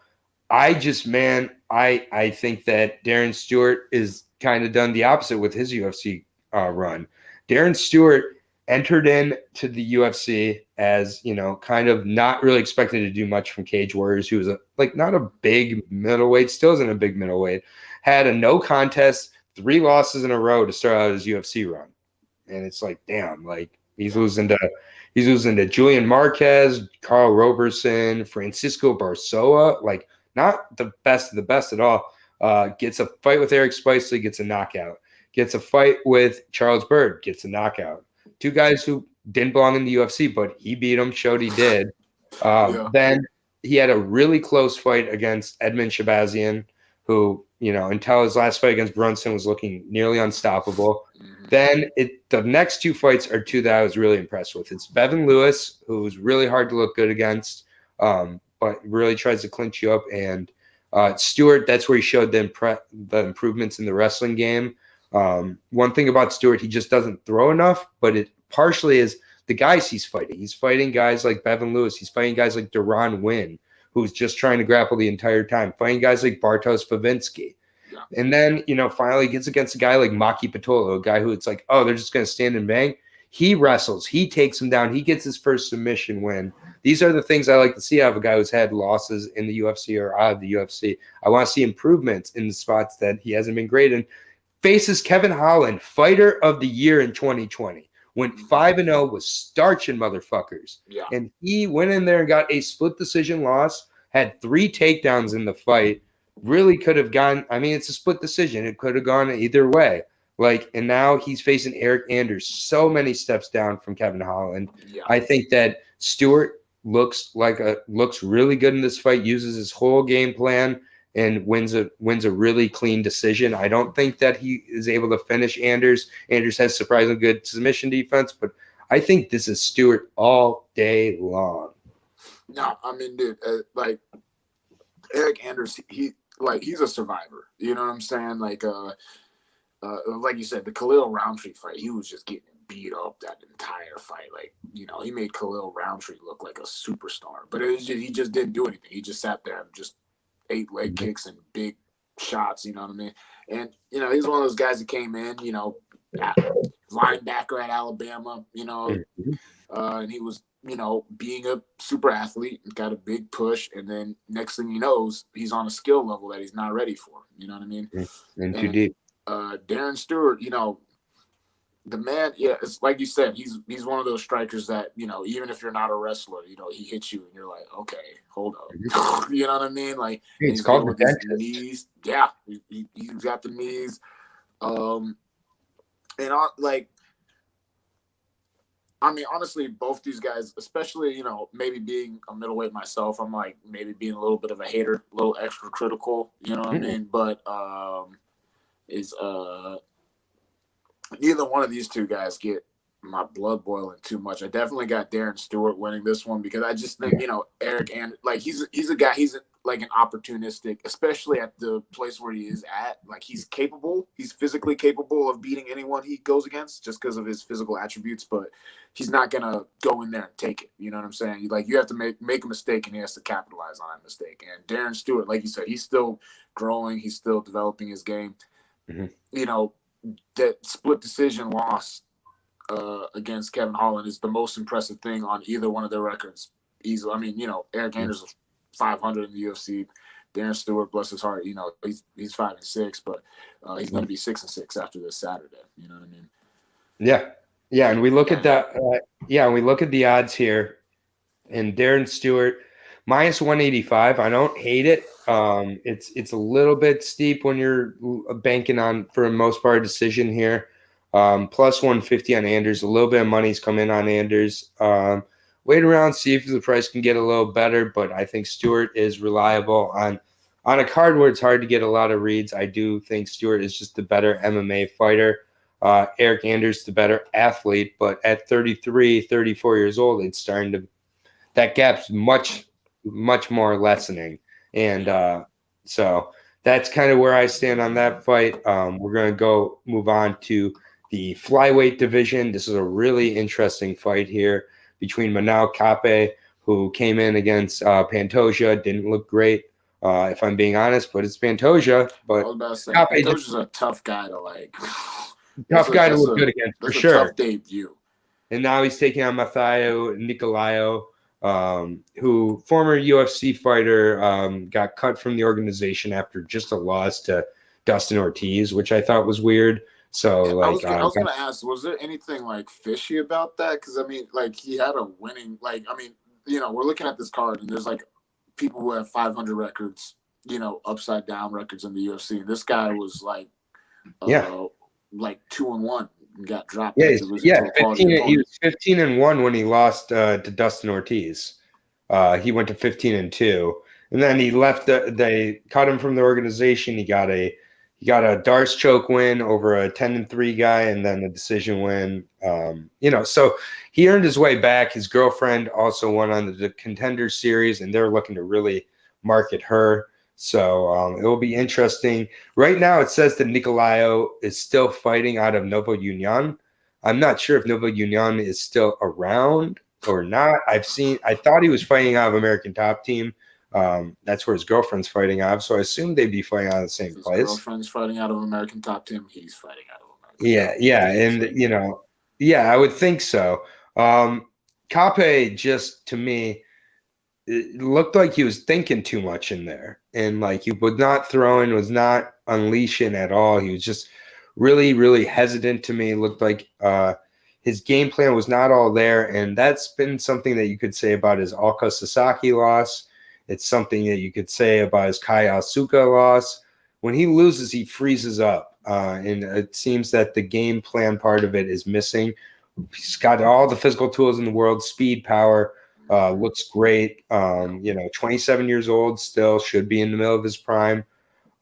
I think that Darren Stewart is kind of done the opposite with his UFC run. Darren Stewart entered into the UFC as, kind of not really expecting to do much from Cage Warriors, who was not a big middleweight, still isn't a big middleweight, had a no contest, 3 losses in a row to start out his UFC run. And it's like, damn, he's losing to Julian Marquez, Carl Roberson, Francisco Barsoa, not the best of the best at all. Gets a fight with Eric Spicely, gets a knockout. Gets a fight with Charles Byrd, gets a knockout. 2 guys who didn't belong in the UFC, but he beat them, showed he did. Then he had a really close fight against Edmund Shabazian, who, until his last fight against Brunson was looking nearly unstoppable. Then the next 2 fights are 2 that I was really impressed with. It's Bevin Lewis, who's really hard to look good against, but really tries to clinch you up. And Stewart, that's where he showed the improvements in the wrestling game. One thing about Stewart, he just doesn't throw enough, but it partially is the guys he's fighting. He's fighting guys like Bevin Lewis. He's fighting guys like Deron Wynn, who's just trying to grapple the entire time, fighting guys like Bartosz Favinsky. Yeah. And then, finally gets against a guy like Maki Pitolo, a guy who it's like, oh, they're just going to stand and bang. He wrestles. He takes him down. He gets his first submission win. These are the things I like to see out of a guy who's had losses in the UFC or out of the UFC. I want to see improvements in the spots that he hasn't been great in. Faces Kevin Holland, fighter of the year in 2020. Went 5-0, was starching motherfuckers. Yeah. And he went in there and got a split decision loss, had 3 takedowns in the fight. Really could have gone, it's a split decision. It could have gone either way. And now he's facing Eric Anders, so many steps down from Kevin Holland. Yeah. I think that Stewart looks really good in this fight, uses his whole game plan, and wins a really clean decision. I don't think that he is able to finish Anders. Anders has surprisingly good submission defense, but I think this is Stewart all day long. No, dude, Eric Anders, he's a survivor. You know what I'm saying? Like you said, the Khalil Roundtree fight, he was just getting beat up that entire fight. He made Khalil Roundtree look like a superstar, but he just didn't do anything. He just sat there and just ate leg kicks and big shots, you know what I mean? And, he's one of those guys that came in, linebacker at Alabama, and he was, being a super athlete, got a big push, and then next thing he knows, he's on a skill level that he's not ready for, you know what I mean? And too deep. Darren Stewart, the man, it's like you said, he's one of those strikers that, even if you're not a wrestler, he hits you and you're like, okay, hold up. You know what I mean? He's called with his knees. Yeah, he's got the knees. Honestly, both these guys, especially, maybe being a middleweight myself, I'm maybe being a little bit of a hater, a little extra critical, you know what I mean? But neither one of these 2 guys get my blood boiling too much. I definitely got Darren Stewart winning this one because I just think, Eric, and he's a guy, he's an opportunistic, especially at the place where he is at. He's physically capable of beating anyone he goes against just because of his physical attributes, but he's not going to go in there and take it. You know what I'm saying? You have to make a mistake and he has to capitalize on that mistake. And Darren Stewart, like you said, he's still growing. He's still developing his game. Mm-hmm. That split decision loss against Kevin Holland is the most impressive thing on either one of their records. Easily. Eric Anders is 500 in the UFC. Darren Stewart, bless his heart, he's 5-6, but he's going to be 6-6 after this Saturday. You know what I mean? Yeah. And we look at that. And we look at the odds here, and Darren Stewart -185. I don't hate it. It's a little bit steep when you're banking on, for the most part, a decision here. +150 on Anders. A little bit of money's come in on Anders. Wait around, see if the price can get a little better, but I think Stewart is reliable on a card where it's hard to get a lot of reads. I do think Stewart is just the better MMA fighter. Eric Anders, the better athlete, but at 33, 34 years old, it's starting to – that gap's much more lessening. And so that's kind of where I stand on that fight. We're going to move on to the flyweight division. This is a really interesting fight here between Manao Kape, who came in against Pantoja, didn't look great, if I'm being honest, but it's Pantoja. But I was about to say, Kape Pantoja's a tough guy to like. tough guy to look good against for sure. Tough debut. And now he's taking on Mathayo Nicolayo, who former UFC fighter, got cut from the organization after just a loss to Dustin Ortiz, which I thought was weird. So like, I was gonna ask, was there anything like fishy about that? Because I mean, like he had a winning, like I mean, you know, we're looking at this card and there's like people who have 500 records, you know, upside down records in the UFC. And this guy was like, like 2-1 and got dropped. Yeah, he was 15-1 when he lost to Dustin Ortiz. He went to 15-2, and then he left. They cut him from the organization. He got a Darce choke win over a 10-3 guy, and then a decision win. You know, so he earned his way back. His girlfriend also won on the Contender Series, and they're looking to really market her. So it will be interesting. Right now, it says that Nicolayo is still fighting out of Novo Union. I'm not sure if Novo Union is still around or not. I thought he was fighting out of American Top Team. That's where his girlfriend's fighting out of. So I assume they'd be fighting out of the same place. His girlfriend's fighting out of American Top Team. He's fighting out of American Top Team. And, you know, I would think so. Kape, just to me, it looked like he was thinking too much in there. And like he was not throwing, was not unleashing at all. He was just really, really hesitant to me. It looked like his game plan was not all there. And that's been something that you could say about his Alka Sasaki loss. It's something that you could say about his Kai Asuka loss. When he loses, he freezes up. And it seems that the game plan part of it is missing. He's got all the physical tools in the world, speed, power. Looks great. You know, 27 years old, still should be in the middle of his prime.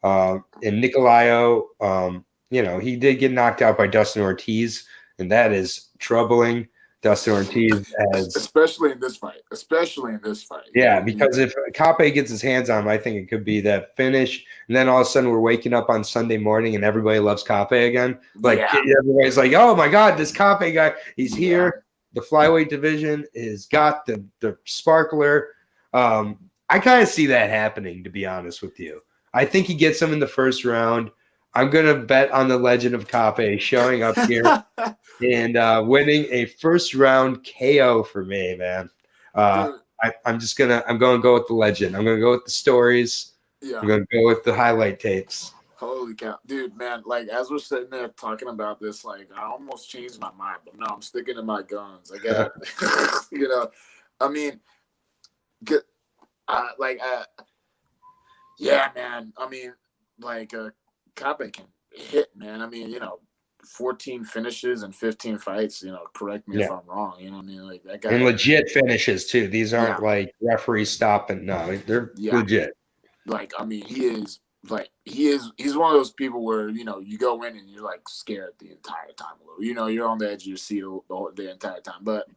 And Nicolayo, you know, he did get knocked out by Dustin Ortiz, and that is troubling. Dustin Ortiz has, especially in this fight. Yeah, because if Kape gets his hands on him, I think it could be that finish. And then all of a sudden we're waking up on Sunday morning and everybody loves Kape again. Like everybody's like, oh my God, this Kape guy, he's here. The flyweight division has got the sparkler. I kind of see that happening, to be honest with you. I think he gets him in the first round. I'm going to bet on the legend of Kape showing up here and winning a first round KO for me, man. I'm going to go with the legend. I'm going to go with the stories. Yeah. I'm going to go with the highlight tapes. Holy cow, dude, man, like as we're sitting there talking about this, like I almost changed my mind, but no, I'm sticking to my guns. I got you know, I mean, yeah, man. I mean, like Kape can hit, man. I mean, you know, 14 finishes and 15 fights, you know, correct me if I'm wrong. You know what I mean? Like that guy. And legit finishes too. These aren't like referees stopping. No, they're legit. Like, I mean, he's one of those people where, you know, you go in and you're like scared the entire time. You know, you're on the edge of your seat the entire time. But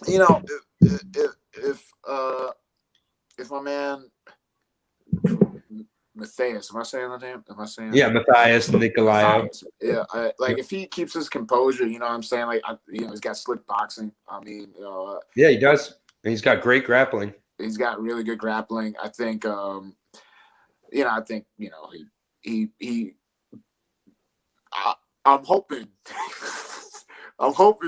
you know, if my man Matthias, am I saying that name? Matthias Nicolayo. Yeah, if he keeps his composure, you know what I'm saying? Like, you know, he's got slick boxing. I mean, yeah, he does. And he's got great grappling. He's got really good grappling. I think, I'm hoping,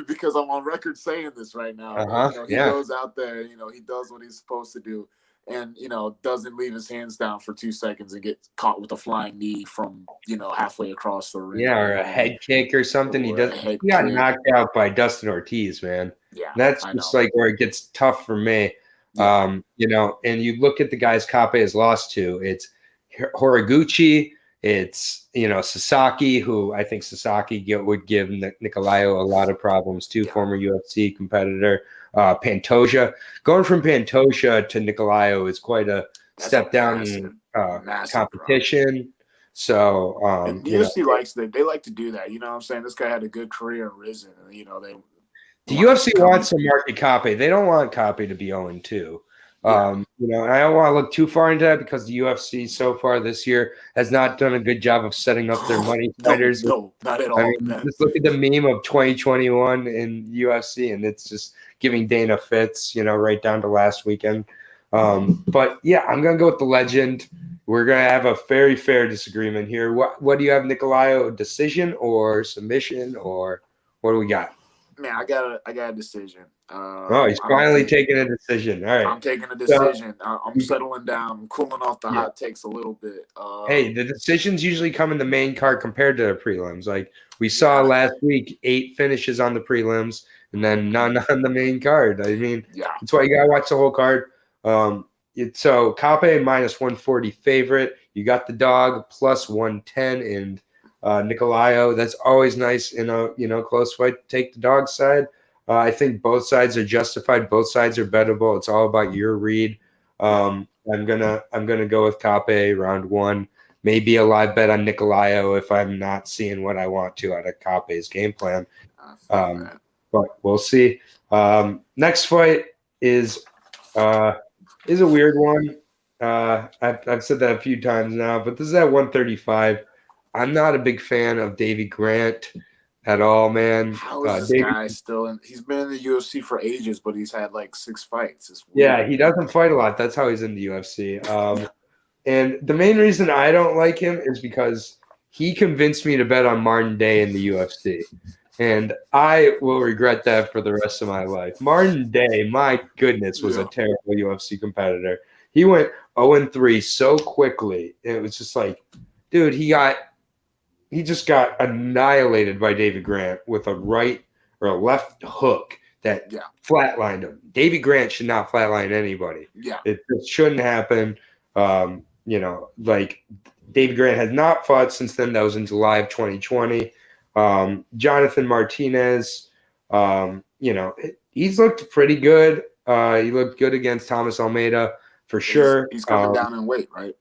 because I'm on record saying this right now. You know, he goes out there, you know, he does what he's supposed to do. And, you know, doesn't leave his hands down for 2 seconds and get caught with a flying knee from, you know, halfway across the ring. Yeah, or a head kick or something. He got knocked out by Dustin Ortiz, man. Yeah, that's just like where it gets tough for me. Yeah. You know, and you look at the guys Kape has lost to. It's Horiguchi. It's, you know, Sasaki, who I think Sasaki would give Nicolayo a lot of problems too. Yeah. Former UFC competitor. Pantoja. Going from Pantoja to Nicolayo is quite a step down in competition. Problem. So and the UFC likes that. They like to do that. You know what I'm saying? This guy had a good career in Risen. And, you know, the UFC wants to market Kape. They don't want Kape to be 0-2. I don't want to look too far into that because the UFC so far this year has not done a good job of setting up their money fighters. No, not at all. I mean, just look at the meme of 2021 in UFC, and it's just giving Dana fits, right down to last weekend. But yeah, I'm gonna go with the legend. We're gonna have a very fair disagreement here. What do you have, Nicolayo? Decision or submission, or what do we got? Man, I got a decision. He's finally taking a decision. All right, I'm taking a decision. I'm settling down. I'm cooling off the hot takes a little bit. Hey, the decisions usually come in the main card compared to the prelims. Like we saw last week, 8 finishes on the prelims and then none on the main card. I mean, that's why you gotta watch the whole card. So Cape minus 140 favorite. You got the dog plus 110 and Nicolayo. That's always nice in a close fight. Take the dog side. I think both sides are justified. Both sides are bettable. It's all about your read. I'm gonna go with Cape round 1. Maybe a live bet on Nicolayo if I'm not seeing what I want to out of Cape's game plan. But we'll see. Next fight is a weird one. I've said that a few times now, but this is at 135. I'm not a big fan of Davy Grant at all, man. How is this guy still in? He's been in the UFC for ages, but he's had like 6 fights. Yeah, he doesn't fight a lot. That's how he's in the UFC. And the main reason I don't like him is because he convinced me to bet on Martin Day in the UFC. And I will regret that for the rest of my life. Martin Day, my goodness, was a terrible UFC competitor. He went 0-3 so quickly. It was just like, dude, he just got annihilated by David Grant with a right or a left hook that flatlined him. David Grant should not flatline anybody. Yeah. It shouldn't happen. Like David Grant has not fought since then. That was in July of 2020. Jonathan Martinez, he's looked pretty good. He looked good against Thomas Almeida for sure. He's coming down in weight, right?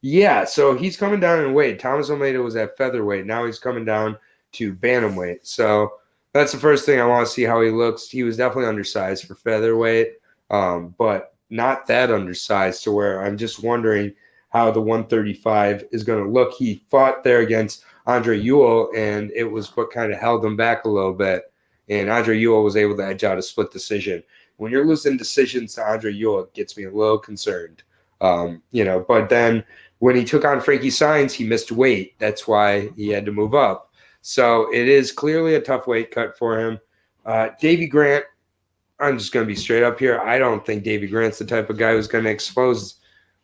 Yeah, so he's coming down in weight. Thomas Almeida was at featherweight. Now he's coming down to bantamweight. So that's the first thing I want to see how he looks. He was definitely undersized for featherweight, but not that undersized to where I'm just wondering how the 135 is going to look. He fought there against Andre Ewell, and it was what kind of held him back a little bit. And Andre Ewell was able to edge out a split decision. When you're losing decisions to Andre Ewell, it gets me a little concerned. But then when he took on Frankie Saenz, he missed weight. That's why he had to move up. So it is clearly a tough weight cut for him. Davy Grant, I'm just going to be straight up here. I don't think Davy Grant's the type of guy who's going to expose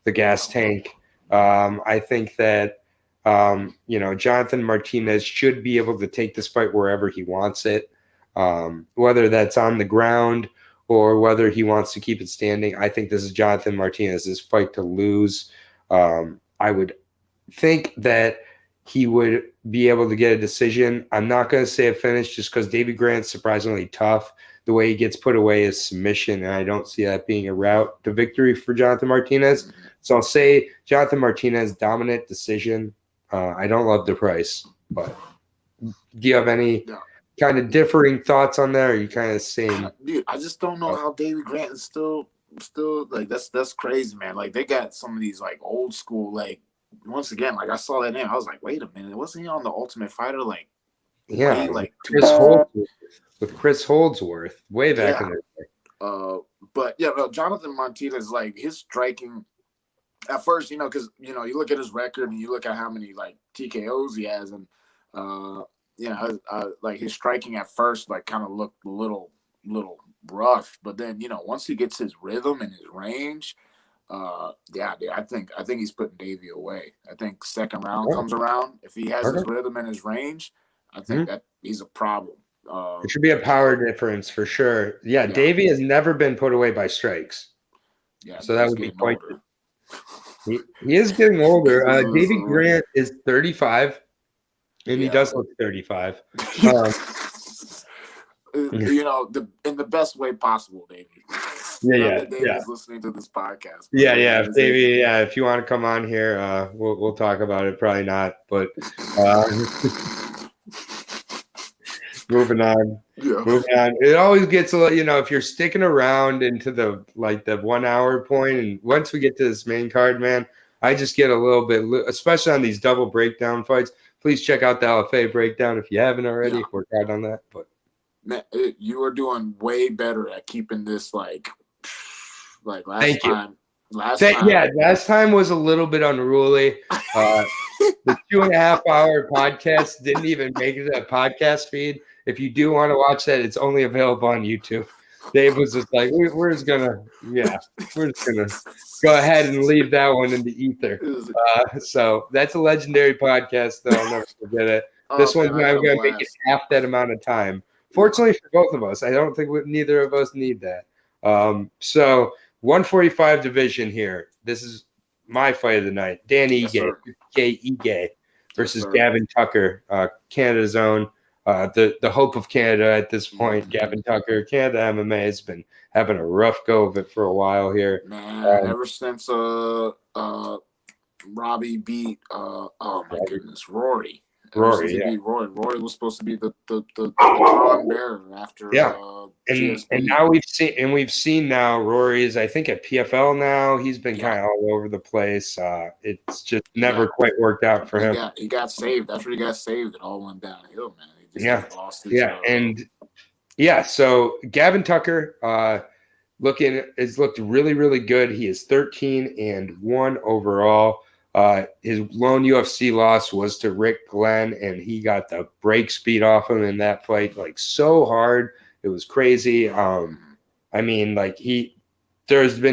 the gas tank. I think that, Jonathan Martinez should be able to take this fight wherever he wants it, whether that's on the ground or whether he wants to keep it standing. I think this is Jonathan Martinez's fight to lose. I would think that he would be able to get a decision. I'm not going to say a finish just because Davy Grant's surprisingly tough. The way he gets put away is submission, and I don't see that being a route to victory for Jonathan Martinez. So I'll say Jonathan Martinez, dominant decision. I don't love the price, but do you have any kind of differing thoughts on that? Or are you kind of the same? Dude, I just don't know how Davy Grant is still like that's crazy, man. Like they got some of these like old school, like once again, like I saw that name, I was like, wait a minute, wasn't he on the Ultimate Fighter? Like Chris Holdsworth way back in the day. But yeah, no, Jonathan Martinez, like his striking at first, because you look at his record and you look at how many like TKOs he has, and like his striking at first like kind of looked a little rough, but then once he gets his rhythm and his range, I think he's putting Davy away. I think second round comes around, if he has his rhythm and his range, I think that he's a problem. It should be a power difference for sure. Yeah, Davy has never been put away by strikes. Yeah, so that would be quite. He is getting older. Davy Grant is 35, and he does look 35. In the best way possible, Davey. Davey's listening to this podcast. Davey. Yeah, if you want to come on here, we'll talk about it. Probably not, but Moving on. Yeah. Moving on. It always gets a little, if you're sticking around into the 1 hour point, and once we get to this main card, man, I just get a little bit, especially on these double breakdown fights. Please check out the LFA breakdown if you haven't already. Yeah. Work out on that. But man, you are doing way better at keeping this like last Thank you. time. Last time. Yeah, last time was a little bit unruly. The 2.5 hour podcast didn't even make it to a podcast feed. If you do want to watch that, it's only available on YouTube. Dave was just like, we're just gonna go ahead and leave that one in the ether. So that's a legendary podcast, though. I'll never forget it. This one's not going to make it half that amount of time. Fortunately for both of us, I don't think neither of us need that. So 145 division here. This is my fight of the night. Dan Ige versus Gavin Tucker, Canada's own. The hope of Canada at this point, Gavin Tucker. Canada MMA has been having a rough go of it for a while here. Man, ever since Robbie beat Rory. Rory was supposed to be the baton bearer after and now we've seen now Rory is, I think, at PFL now. He's been kind of all over the place. It's just never quite worked out for him. He got saved. After he got saved, it all went downhill, man. He just lost his, so Gavin Tucker looked really, really good. He is 13-1 overall. His lone UFC loss was to Rick Glenn, and he got the break speed off him in that fight, so hard. It was crazy. There's been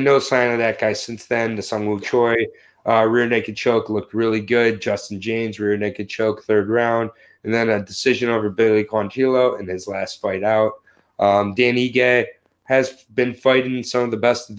no sign of that guy since then. The Sungwoo Choi rear naked choke looked really good. Justin James rear naked choke 3rd round, and then a decision over Billy Contillo in his last fight out. Dan Ige has been fighting some of the best.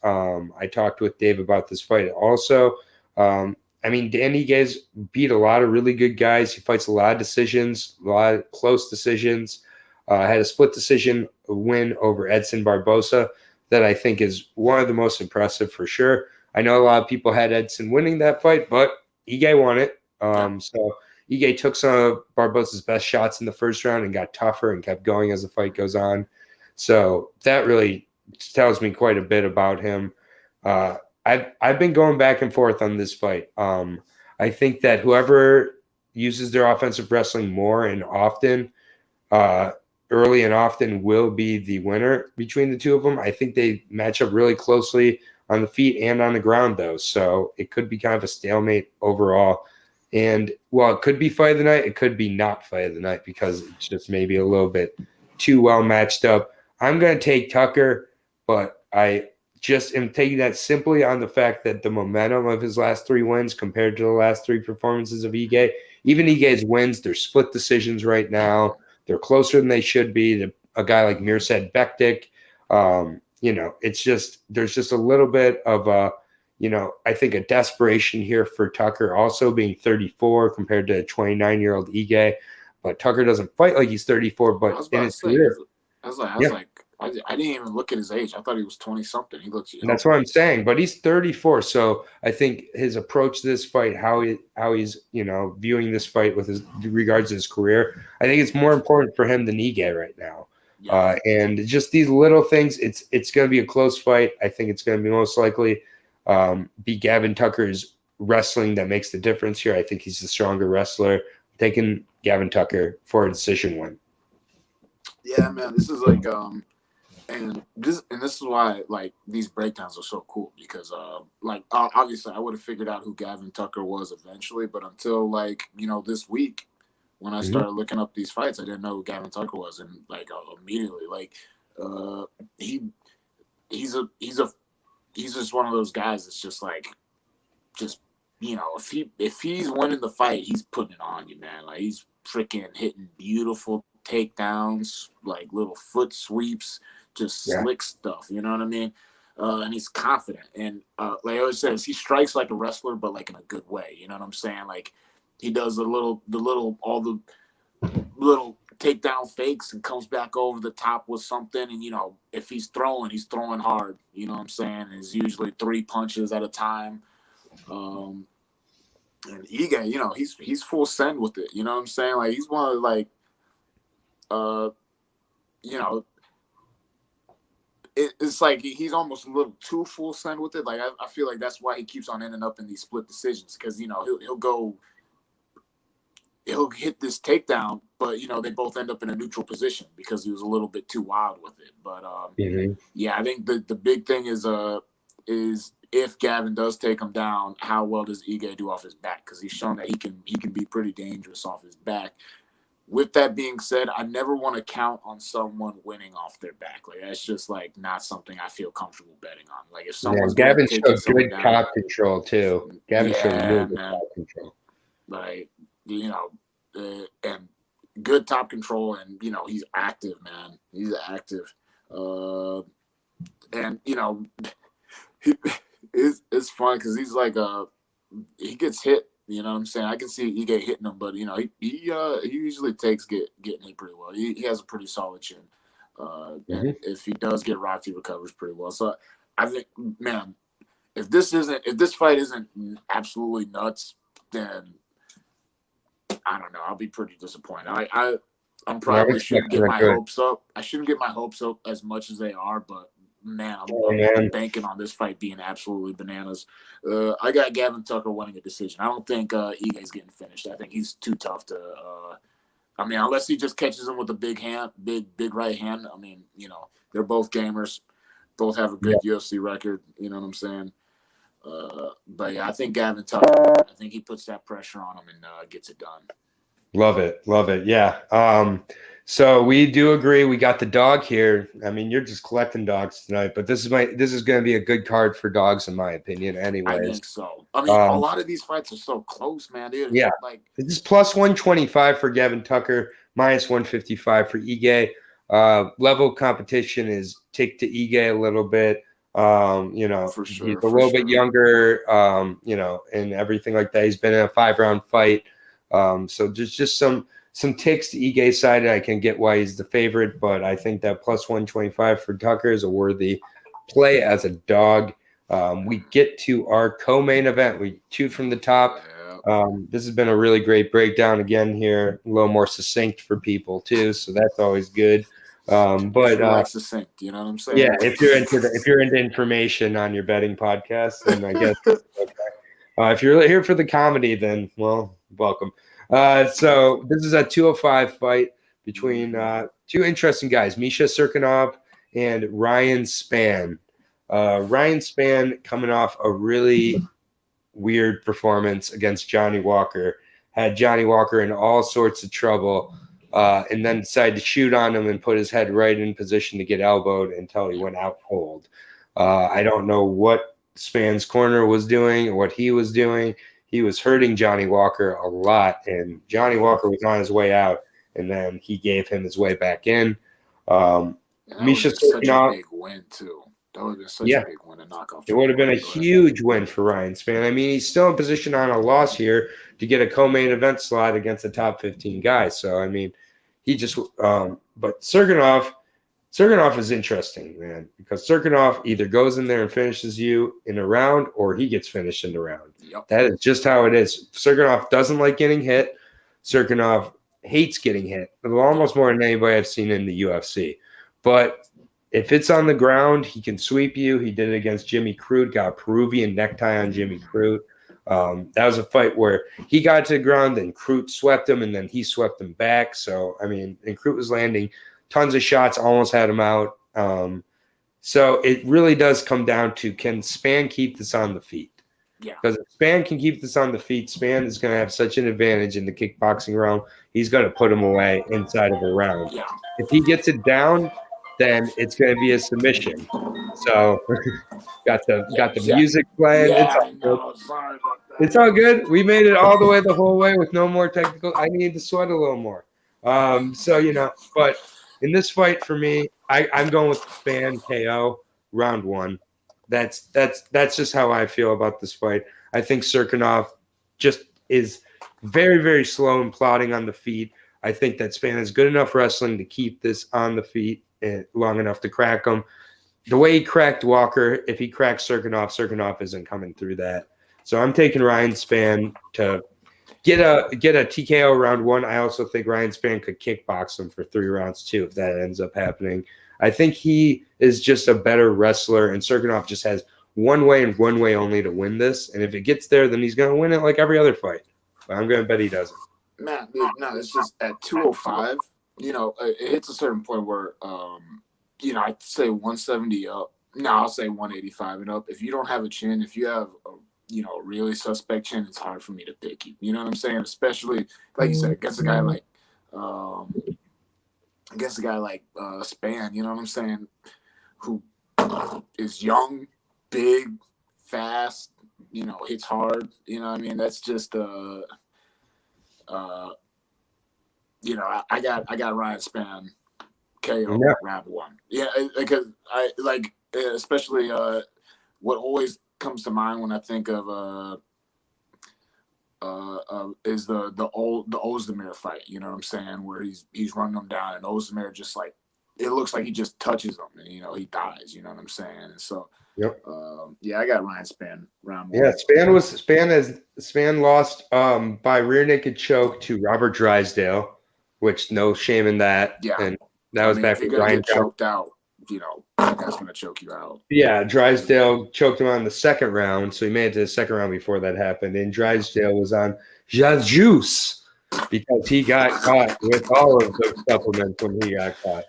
I talked with Dave about this fight also. Dan Igue's beat a lot of really good guys. He fights a lot of decisions, a lot of close decisions. Had a split decision win over Edson Barbosa that I think is one of the most impressive for sure. I know a lot of people had Edson winning that fight, but Ige won it. So Ige took some of Barbosa's best shots in the first round and got tougher and kept going as the fight goes on. So that really tells me quite a bit about him. I've been going back and forth on this fight. I think that whoever uses their offensive wrestling more and often, early and often, will be the winner between the two of them. I think they match up really closely on the feet and on the ground, though. So it could be kind of a stalemate overall. And while it could be fight of the night, it could be not fight of the night because it's just maybe a little bit too well matched up. I'm going to take Tucker, but I just am taking that simply on the fact that the momentum of his last 3 wins compared to the last 3 performances of Ige, even Ige's wins, they're split decisions right now. They're closer than they should be to a guy like Mirsad Bektik. It's just, there's just a little bit of I think a desperation here for Tucker also being 34 compared to a 29-year-old Ige. But Tucker doesn't fight like he's 34, but in his career. I didn't even look at his age. I thought he was 20-something. He looks young. That's what I'm saying. But he's 34, so I think his approach to this fight, how he's viewing this fight with his regards to his career, I think it's more important for him than Ige right now. Yeah. And just these little things, it's going to be a close fight. I think it's going to be most likely be Gavin Tucker's wrestling that makes the difference here. I think he's the stronger wrestler. I'm taking Gavin Tucker for a decision win. Yeah, man, this is like and this is why these breakdowns are so cool because obviously I would have figured out who Gavin Tucker was eventually, but until this week when I started looking up these fights, I didn't know who Gavin Tucker was, and immediately he's just one of those guys that's if he's winning the fight, he's putting it on you, man. He's freaking hitting beautiful takedowns, little foot sweeps, just slick stuff, you know what I mean? And he's confident, and like I always says, he strikes like a wrestler, but in a good way, you know what I'm saying? He does all the little takedown fakes and comes back over the top with something, and if he's throwing hard, you know what I'm saying? And it's usually 3 punches at a time. And Ige, he's full send with it, you know what I'm saying? He's one of you know, it's like he's almost a little too full send with it. Like I feel like that's why he keeps on ending up in these split decisions, because he'll hit this takedown, but they both end up in a neutral position because he was a little bit too wild with it. But yeah, I think the big thing is if Gavin does take him down, how well does Ige do off his back? Because he's shown that he can be pretty dangerous off his back. With that being said, I never want to count on someone winning off their back. Like that's just like not something I feel comfortable betting on. Like if someone's Gavin showed good down, top control too. Gavin showed really good top control. Like and good top control, and he's active, man. He's active, and it's fun because he's like he gets hit. You know what I'm saying? I can see Ige hitting him, but he usually takes getting hit pretty well. He has a pretty solid chin. And if he does get rocked, he recovers pretty well. So I think, man, if this fight isn't absolutely nuts, then I don't know. I'll be pretty disappointed. I'm probably shouldn't get my hopes up. I shouldn't get my hopes up as much as they are, but man, I'm banking on this fight being absolutely bananas. I got Gavin Tucker winning a decision. I don't think Ige's getting finished. I think he's too tough to. I mean, unless he just catches him with a big right hand. I mean, they're both gamers, both have a good UFC record. You know what I'm saying? But yeah, I think Gavin Tucker. I think he puts that pressure on him and gets it done. Love it. Yeah. So we do agree. We got the dog here. I mean, you're just collecting dogs tonight, but this is going to be a good card for dogs, in my opinion. Anyways, I think so. I mean, a lot of these fights are so close, man. Dude. Yeah, like this is plus 125 for Gavin Tucker, minus 155 for Ige. Level of competition is ticked to Ige a little bit. For sure, he's a little bit younger. And everything like that. He's been in a 5-round fight. So there's just some ticks to Ige's side. I can get why he's the favorite, but I think that plus 125 for Tucker is a worthy play as a dog. We get to our co-main event. We shoot from the top. This has been a really great breakdown again here, a little more succinct for people too, so that's always good. But succinct, you know what I'm saying? Yeah, if you're into information on your betting podcast, then I guess okay. If you're here for the comedy, then well, welcome. So this is a 205 fight between two interesting guys, Misha Cirkunov and Ryan Spann. Ryan Spann coming off a really weird performance against Johnny Walker, had Johnny Walker in all sorts of trouble, and then decided to shoot on him and put his head right in position to get elbowed until he went out cold. I don't know what Spann's corner was doing or what he was doing. He was hurting Johnny Walker a lot, and Johnny Walker was on his way out, and then he gave him his way back in. Misha Cirkunov, such a big win too. That would have been such a big win to knock off. It would have been a huge win for Ryan Spann. I mean, he's still in position on a loss here to get a co-main event slot against the top 15 guys. So, I mean, he just but Cirkunov is interesting, man, because Cirkunov either goes in there and finishes you in a round or he gets finished in the round. Yep. That is just how it is. Cirkunov doesn't like getting hit. Cirkunov hates getting hit, almost more than anybody I've seen in the UFC. But if it's on the ground, he can sweep you. He did it against Jimmy Crute, got a Peruvian necktie on Jimmy Crute. That was a fight where he got to the ground, then Crute swept him, and then he swept him back. So, I mean, and Crute was landing tons of shots, almost had him out. So it really does come down to, can Spann keep this on the feet? Yeah. Because if Spann can keep this on the feet, Spann is going to have such an advantage in the kickboxing realm. He's going to put him away inside of a round. Yeah. If he gets it down, then it's going to be a submission. So got the music playing. Yeah, It's all good. We made it all the way the whole way with no more technical. I need to sweat a little more. But in this fight for me, I'm going with Spann KO round 1. That's just how I feel about this fight. I think Cirkunov just is very, very slow and plodding on the feet. I think that Spann has good enough wrestling to keep this on the feet long enough to crack him. The way he cracked Walker, if he cracks Cirkunov isn't coming through that. So I'm taking Ryan Spann to get a TKO round 1. I also think Ryan Spann could kickbox him for 3 rounds too if that ends up happening. I think he is just a better wrestler, and Serkinov just has one way and one way only to win this. And if it gets there, then he's going to win it like every other fight. But I'm going to bet he doesn't. Man, no, it's just at 205, it hits a certain point where, I'd say 170 up. No, I'll say 185 and up. If you don't have a chin, if you have a really suspect chin, it's hard for me to pick you. You know what I'm saying? Especially, like you said, against a guy like Spann, you know what I'm saying, who is young, big, fast, hits hard. You know what I mean? That's just I got Ryan Spann KO round 1. Yeah, because I like, especially what always comes to mind when I think of is the Ozdemir fight. You know what I'm saying? Where he's running him down, and Ozdemir just like, it looks like he just touches him, and he dies. You know what I'm saying? And so, I got Ryan Spann round 1. Yeah, Spann lost by rear naked choke to Robert Drysdale, which no shame in that. Yeah, and that was back when Bryan choked out. That's gonna choke you out. Yeah, Drysdale choked him on the second round, so he made it to the second round before that happened. And Drysdale was on juice because he got caught with all of the supplements when he got caught.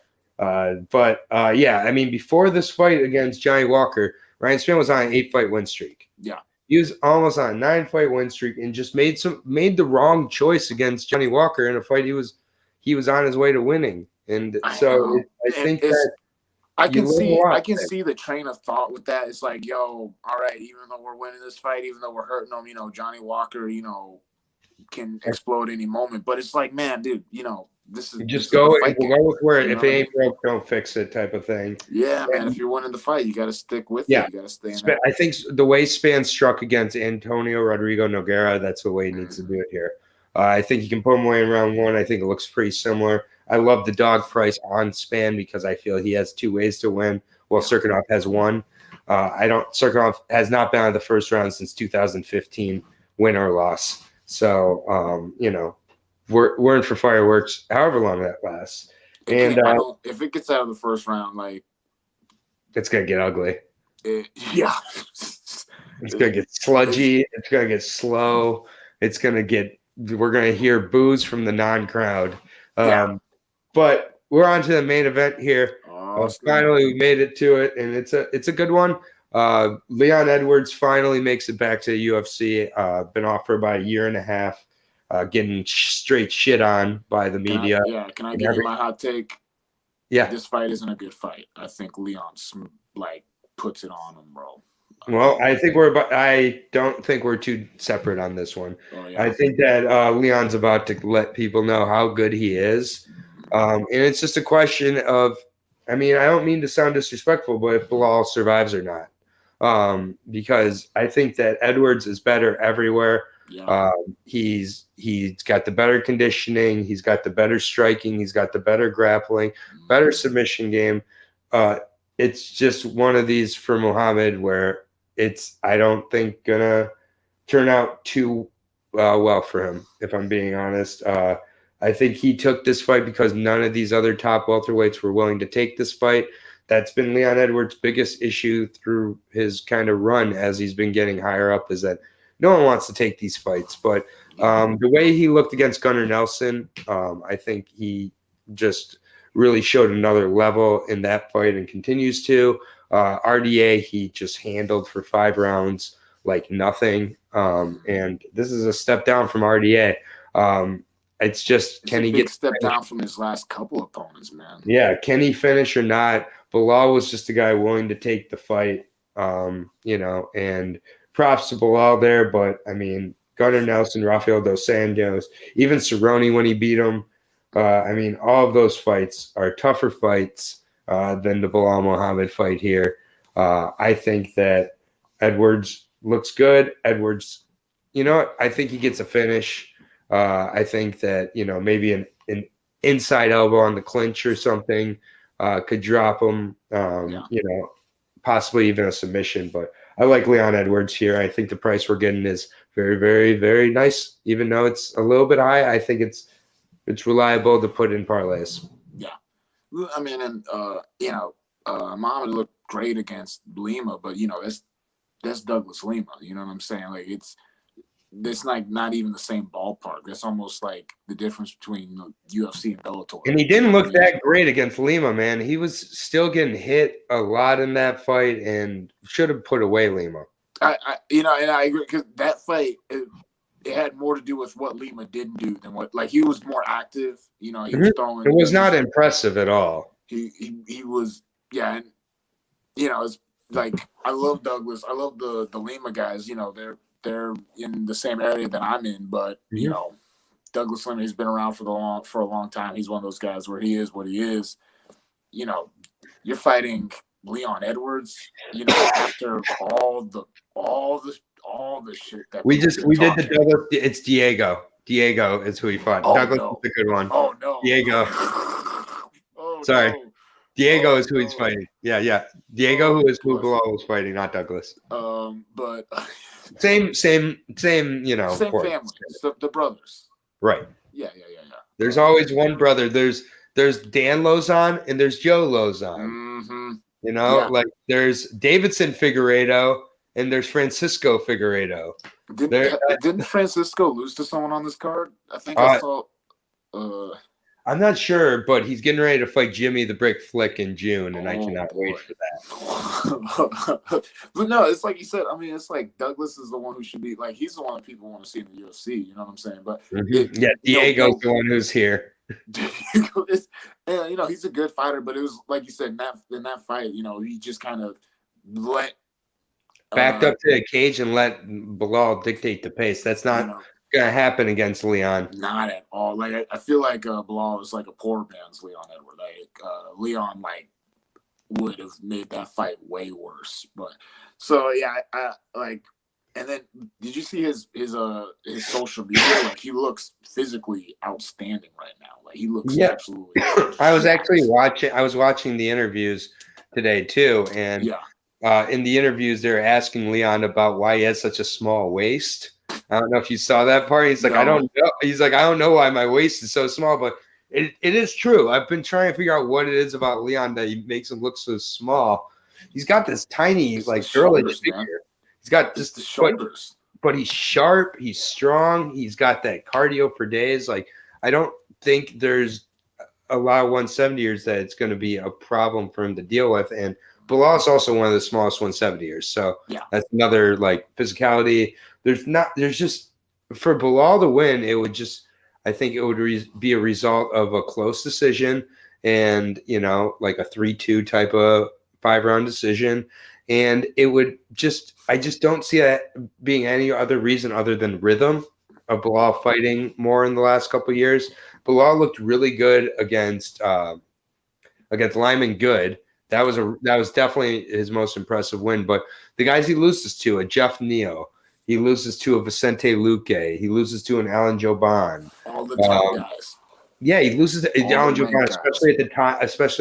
Before this fight against Johnny Walker, Ryan Spann was on an 8-fight win streak. Yeah, he was almost on a 9-fight win streak and just made the wrong choice against Johnny Walker in a fight he was on his way to winning. And so I think that I can see the train of thought with that. It's like, all right, even though we're winning this fight, even though we're hurting them, Johnny Walker, can explode any moment. But it's like, man, dude, this is just go with where if it ain't broke, don't fix it type of thing. Yeah, man. If you're winning the fight, you got to stick with it. You got to stay in that. I think the way Spann struck against Antonio Rodrigo Nogueira, that's the way he needs to do it here. I think he can put him away in round 1. I think it looks pretty similar. I love the dog price on Spann because I feel he has 2 ways to win. Well, Serkinov has 1. Serkinov has not been out of the first round since 2015, win or loss. So, we're in for fireworks, however long that lasts. And if it gets out of the first round, like, it's gonna get ugly. It's gonna get sludgy. It's gonna get slow. We're gonna hear boos from the non-crowd. But we're on to the main event here. Finally, we made it to it, and it's a good one. Leon Edwards finally makes it back to the UFC. Been off for about a year and a half, getting straight shit on by the media. Can I give you my hot take? Yeah. This fight isn't a good fight. I think Leon puts it on him, bro. Well, I don't think we're too separate on this one. I think that Leon's about to let people know how good he is. And it's just a question of, I don't mean to sound disrespectful, but if Bilal survives or not. Because I think that Edwards is better everywhere. Yeah. He's got the better conditioning. He's got the better striking. He's got the better grappling, better submission game. It's just one of these for Muhammed where I don't think gonna turn out too well for him, if I'm being honest. I think he took this fight because none of these other top welterweights were willing to take this fight. That's been Leon Edwards' biggest issue through his kind of run as he's been getting higher up, is that no one wants to take these fights. But the way he looked against Gunnar Nelson, I think he just really showed another level in that fight and continues to. RDA, he just handled for 5 rounds like nothing. And this is a step down from RDA. It's just, can he get step down from his last couple opponents, man? Yeah, can he finish or not? Bilal was just a guy willing to take the fight, and props to Bilal there. But Gunnar Nelson, Rafael dos Anjos, even Cerrone when he beat him. All of those fights are tougher fights than the Bilal Muhammad fight here. I think that Edwards looks good. Edwards, I think he gets a finish. I think that, maybe an inside elbow on the clinch or something could drop him, possibly even a submission. But I like Leon Edwards here. I think the price we're getting is very, very, very nice. Even though it's a little bit high, I think it's reliable to put in parlays. Yeah. I mean, and Muhammad looked great against Lima, but that's Douglas Lima. You know what I'm saying? Like it's like not even the same ballpark. That's almost like the difference between UFC and Bellator. And he didn't look that great against Lima, man. He was still getting hit a lot in that fight and should have put away Lima. And I agree because that fight it had more to do with what Lima didn't do than what he was more active. He was throwing. It was not impressive at all. He was and it's like I love Douglas. I love the Lima guys. They're in the same area that I'm in, but Douglas Lima, he's been around for a long time. He's one of those guys where he is what he is. You're fighting Leon Edwards. After all the shit that we did the Douglas. It's Diego. Diego is who he fought. Oh, Douglas no. is a good one. Oh no, Diego. Sorry. No. Diego is who he's fighting. Yeah. Diego, who is who Bilal was fighting, not Douglas. But same. Same family, the brothers. Right. Yeah. There's always one brother. There's Dan Lozon and there's Joe Lozon. Mm-hmm. Like there's Davidson Figueiredo and there's Francisco Figueiredo. Didn't Francisco lose to someone on this card? I think I saw. I'm not sure, but he's getting ready to fight Jimmy the Brick Flick in June, and I cannot wait for that. But no, it's like you said. I mean, it's like Douglas is the one who should be like he's the one that people want to see in the UFC. You know what I'm saying? But Diego's the one who's here. He's a good fighter, but it was like you said in that fight. He just kind of backed up to the cage and let Bilal dictate the pace. That's not gonna happen against Leon. Not at all. Like I feel like Bilal is like a poor man's Leon Edwards. Leon would have made that fight way worse. But so yeah, I and then did you see his social media? Like he looks physically outstanding right now. Like he looks absolutely. I was watching the interviews today too, and in the interviews they're asking Leon about why he has such a small waist. I don't know if you saw that part. He's like, I don't know. He's like, I don't know why my waist is so small, but it is true. I've been trying to figure out what it is about Leon that makes him look so small. He's got this tiny, girlish figure. He's got just the shoulders, but he's sharp. He's strong. He's got that cardio for days. Like, I don't think there's a lot of 170ers that it's going to be a problem for him to deal with. And Bilal is also one of the smallest 170ers. So that's another physicality. There's just for Bilal to win, I think it would be a result of a close decision and, like a 3-2 type of 5-round decision. And I just don't see that being any other reason other than rhythm of Bilal fighting more in the last couple of years. Bilal looked really good against Lyman Good. That was definitely his most impressive win. But the guys he loses to, a Jeff Neal, he loses to a Vicente Luque, he loses to an Alan Joban. All the top guys. Yeah, he loses to Alan Joban, especially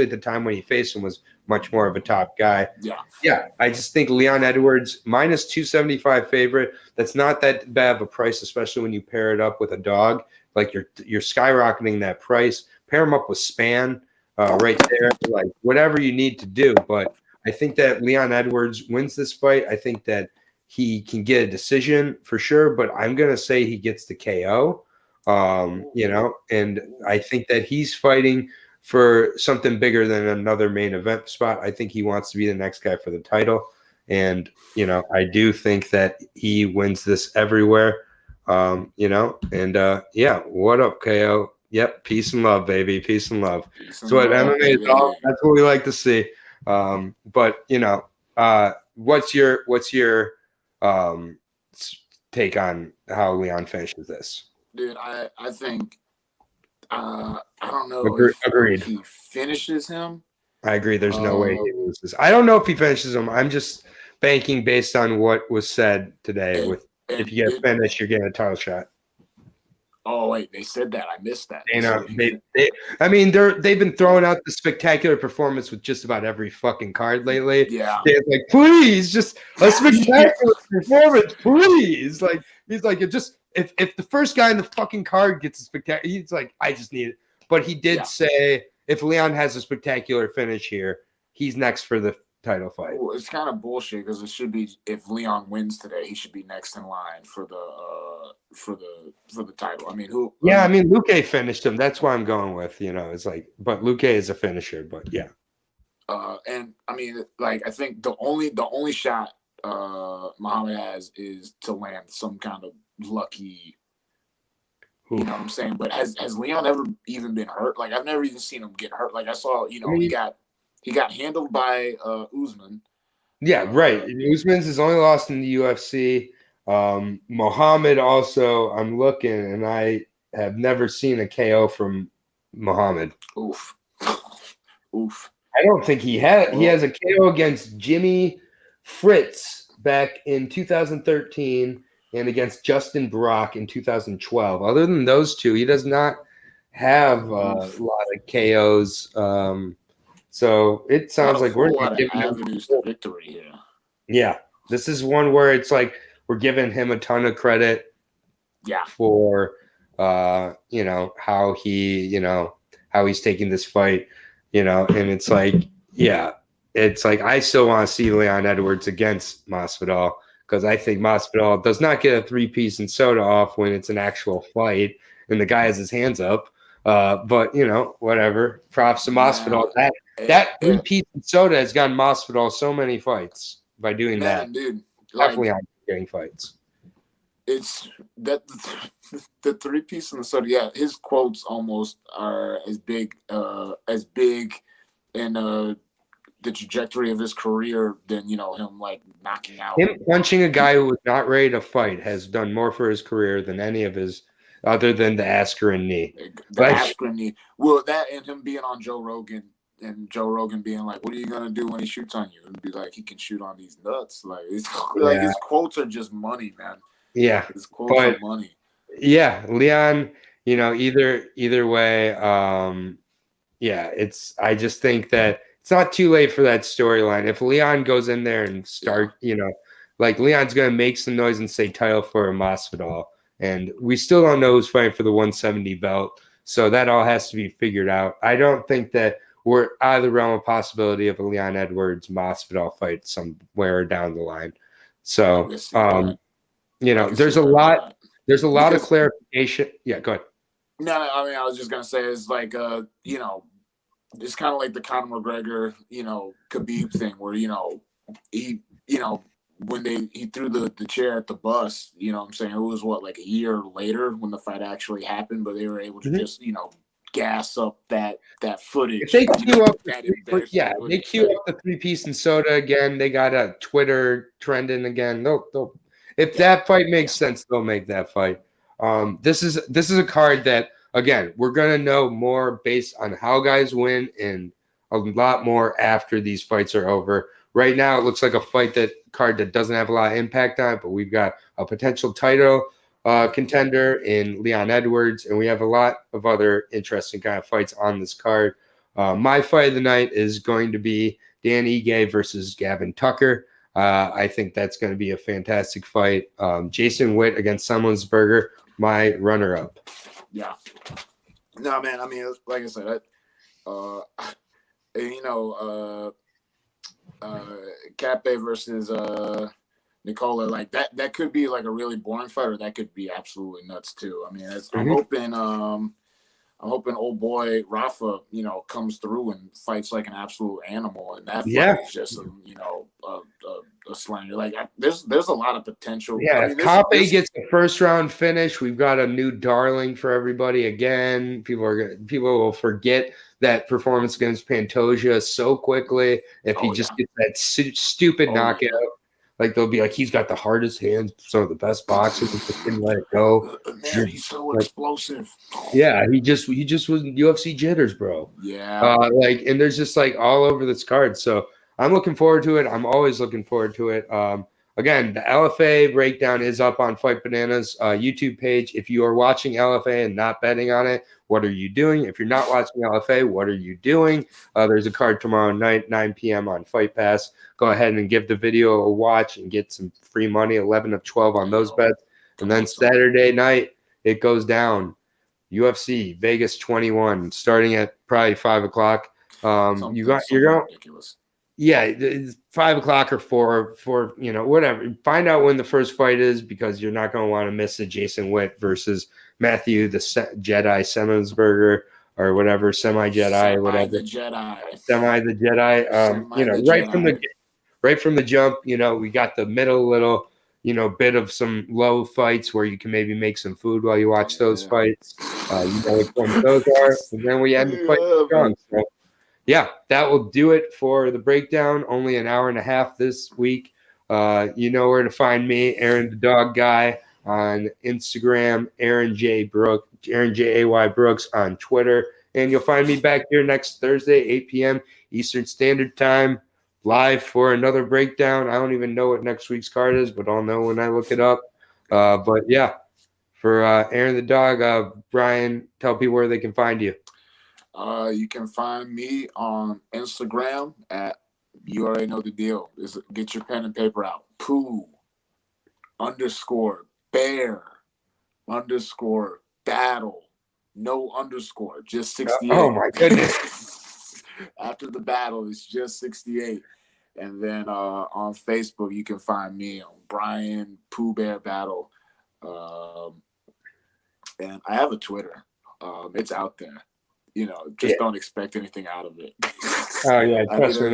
at the time when he faced him was much more of a top guy. Yeah. I just think Leon Edwards minus 275 favorite. That's not that bad of a price, especially when you pair it up with a dog. Like you're skyrocketing that price. Pair him up with Span. Right there, like whatever you need to do. But I think that Leon Edwards wins this fight. I think that he can get a decision for sure, but I'm going to say he gets the KO, and I think that he's fighting for something bigger than another main event spot. I think he wants to be the next guy for the title. And, I do think that he wins this everywhere, what up, KO? Yep, peace and love, baby. Peace and love. That's what MMA is all. That's what we like to see. But what's your take on how Leon finishes this? Dude, I think I don't know. Agreed. If he finishes him. I agree. There's no way he loses. I don't know if he finishes him. I'm just banking based on what was said today. If you get finished, you're getting a title shot. Oh wait, they said that. I missed that. They've been throwing out the spectacular performance with just about every fucking card lately. Yeah. They're like, please, just a spectacular performance, please. Like he's like, it just if the first guy in the fucking card gets a spectacular, he's like, I just need it. But he did say if Leon has a spectacular finish here, he's next for the title fight. Well, it's kind of bullshit because it should be if Leon wins today, he should be next in line for the title. I mean, who? Yeah, I mean, Luque finished him. That's why I'm going with. It's like, but Luque is a finisher. But yeah. And I mean, like, I think the only shot Muhammad has is to land some kind of lucky. You know what I'm saying? But has Leon ever even been hurt? Like, I've never even seen him get hurt. Like, I saw, he got handled by Usman. Yeah, right. Usman's his only loss in the UFC. Muhammad also, I'm looking, and I have never seen a KO from Muhammad. Oof. I don't think he had. He has a KO against Jimmy Fritz back in 2013 and against Justin Brock in 2012. Other than those two, he does not have a lot of KOs. So it sounds like we're giving avenues to victory here. Yeah, this is one where it's like we're giving him a ton of credit. Yeah. For how he's taking this fight, and it's like, it's like I still want to see Leon Edwards against Masvidal because I think Masvidal does not get a 3-piece and soda off when it's an actual fight and the guy has his hands up. But whatever. Props to Masvidal. That 3-piece and soda has gotten Masvidal so many fights by doing that. Dude, definitely on getting fights. It's that the 3-piece and the soda. Yeah, his quotes almost are as big in the trajectory of his career than him like knocking out. Him punching a guy who was not ready to fight has done more for his career than any of his. Other than the Askren knee. The Askren knee. Well, that and him being on Joe Rogan and Joe Rogan being like, what are you going to do when he shoots on you? And be like, he can shoot on these nuts. Like, his quotes are just money, man. Yeah. His quotes are money. Yeah. Leon, either way, I just think that it's not too late for that storyline. If Leon goes in there and like Leon's going to make some noise and say title for Masvidal. And we still don't know who's fighting for the 170 belt. So that all has to be figured out. I don't think that we're out of the realm of possibility of a Leon Edwards Masvidal fight somewhere down the line. So, there's a lot of clarification. Yeah, go ahead. No, I mean, I was just going to say it's like, it's kind of like the Conor McGregor, Khabib thing where, when he threw the chair at the bus, what I'm saying? It was like a year later when the fight actually happened, but they were able to just, gas up that footage. If they queue up they queue up the 3-piece and soda again. They got a Twitter trending again. They'll if that fight makes sense, they'll make that fight. This is a card that again we're gonna know more based on how guys win and a lot more after these fights are over. Right now, it looks like a card that doesn't have a lot of impact on it, but we've got a potential title contender in Leon Edwards, and we have a lot of other interesting kind of fights on this card. My fight of the night is going to be Dan Ige versus Gavin Tucker. I think that's going to be a fantastic fight. Jason Witt against Semmelsberger, my runner-up. Yeah. No, man, I mean, like I said, Cape versus Nicola, like that could be like a really boring fight, or that could be absolutely nuts too. I mean, I'm hoping old boy Rafa, comes through and fights like an absolute animal, and that fight is just a slander. Like there's a lot of potential. Yeah, I mean, Cape gets the first round finish. We've got a new darling for everybody again. People will forget that performance against Pantoja so quickly if he just gets that stupid knockout. Yeah. Like they'll be like, he's got the hardest hands, some of the best boxers, and just didn't let it go. Man, he's so explosive. Yeah, he just was UFC jitters, bro. Yeah. And there's just like all over this card. So I'm looking forward to it. I'm always looking forward to it. again, the LFA breakdown is up on Fight Bananas YouTube page. If you are watching LFA and not betting on it, what are you doing? If you're not watching LFA, what are you doing? There's a card tomorrow night, 9 p.m. on Fight Pass. Go ahead and give the video a watch and get some free money, 11 of 12 on those bets. And then Saturday night, it goes down. UFC Vegas 21, starting at probably 5 o'clock. You're going ridiculous. Yeah, it's 5 o'clock or 4, whatever. Find out when the first fight is, because you're not going to want to miss it. Jason Witt versus Matthew the Jedi Semmelsberger or whatever, Semi-Jedi, whatever. Semi the Jedi. Right from the jump, we got the middle little, bit of some low fights where you can maybe make some food while you watch those fights. Which ones those are, and then we end the fight strong. So, yeah, that will do it for the breakdown. Only an hour and a half this week. You know where to find me, Aaron the Dog Guy on Instagram, Aaron Jay Brooks on Twitter, and you'll find me back here next Thursday, 8 p.m. Eastern Standard Time, live for another breakdown. I don't even know what next week's card is, but I'll know when I look it up. But yeah, for Aaron the Dog, Bryan, tell people where they can find you. You can find me on Instagram at, you already know the deal. Get your pen and paper out. Poo_bear_battle. No underscore, just 68. Oh my goodness. After the battle, it's just 68. And then on Facebook, you can find me on Bryan Pooh Bear Battle. And I have a Twitter. It's out there. Don't expect anything out of it. Oh yeah, trust me.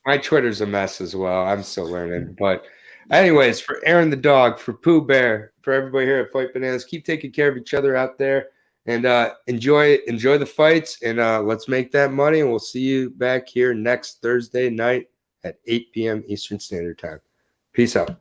My Twitter's a mess as well. I'm still learning. But anyways, for Aaron the Dog, for Pooh Bear, for everybody here at Fight Bananas, keep taking care of each other out there, and enjoy the fights, and let's make that money. And we'll see you back here next Thursday night at 8 p.m. Eastern Standard Time. Peace out.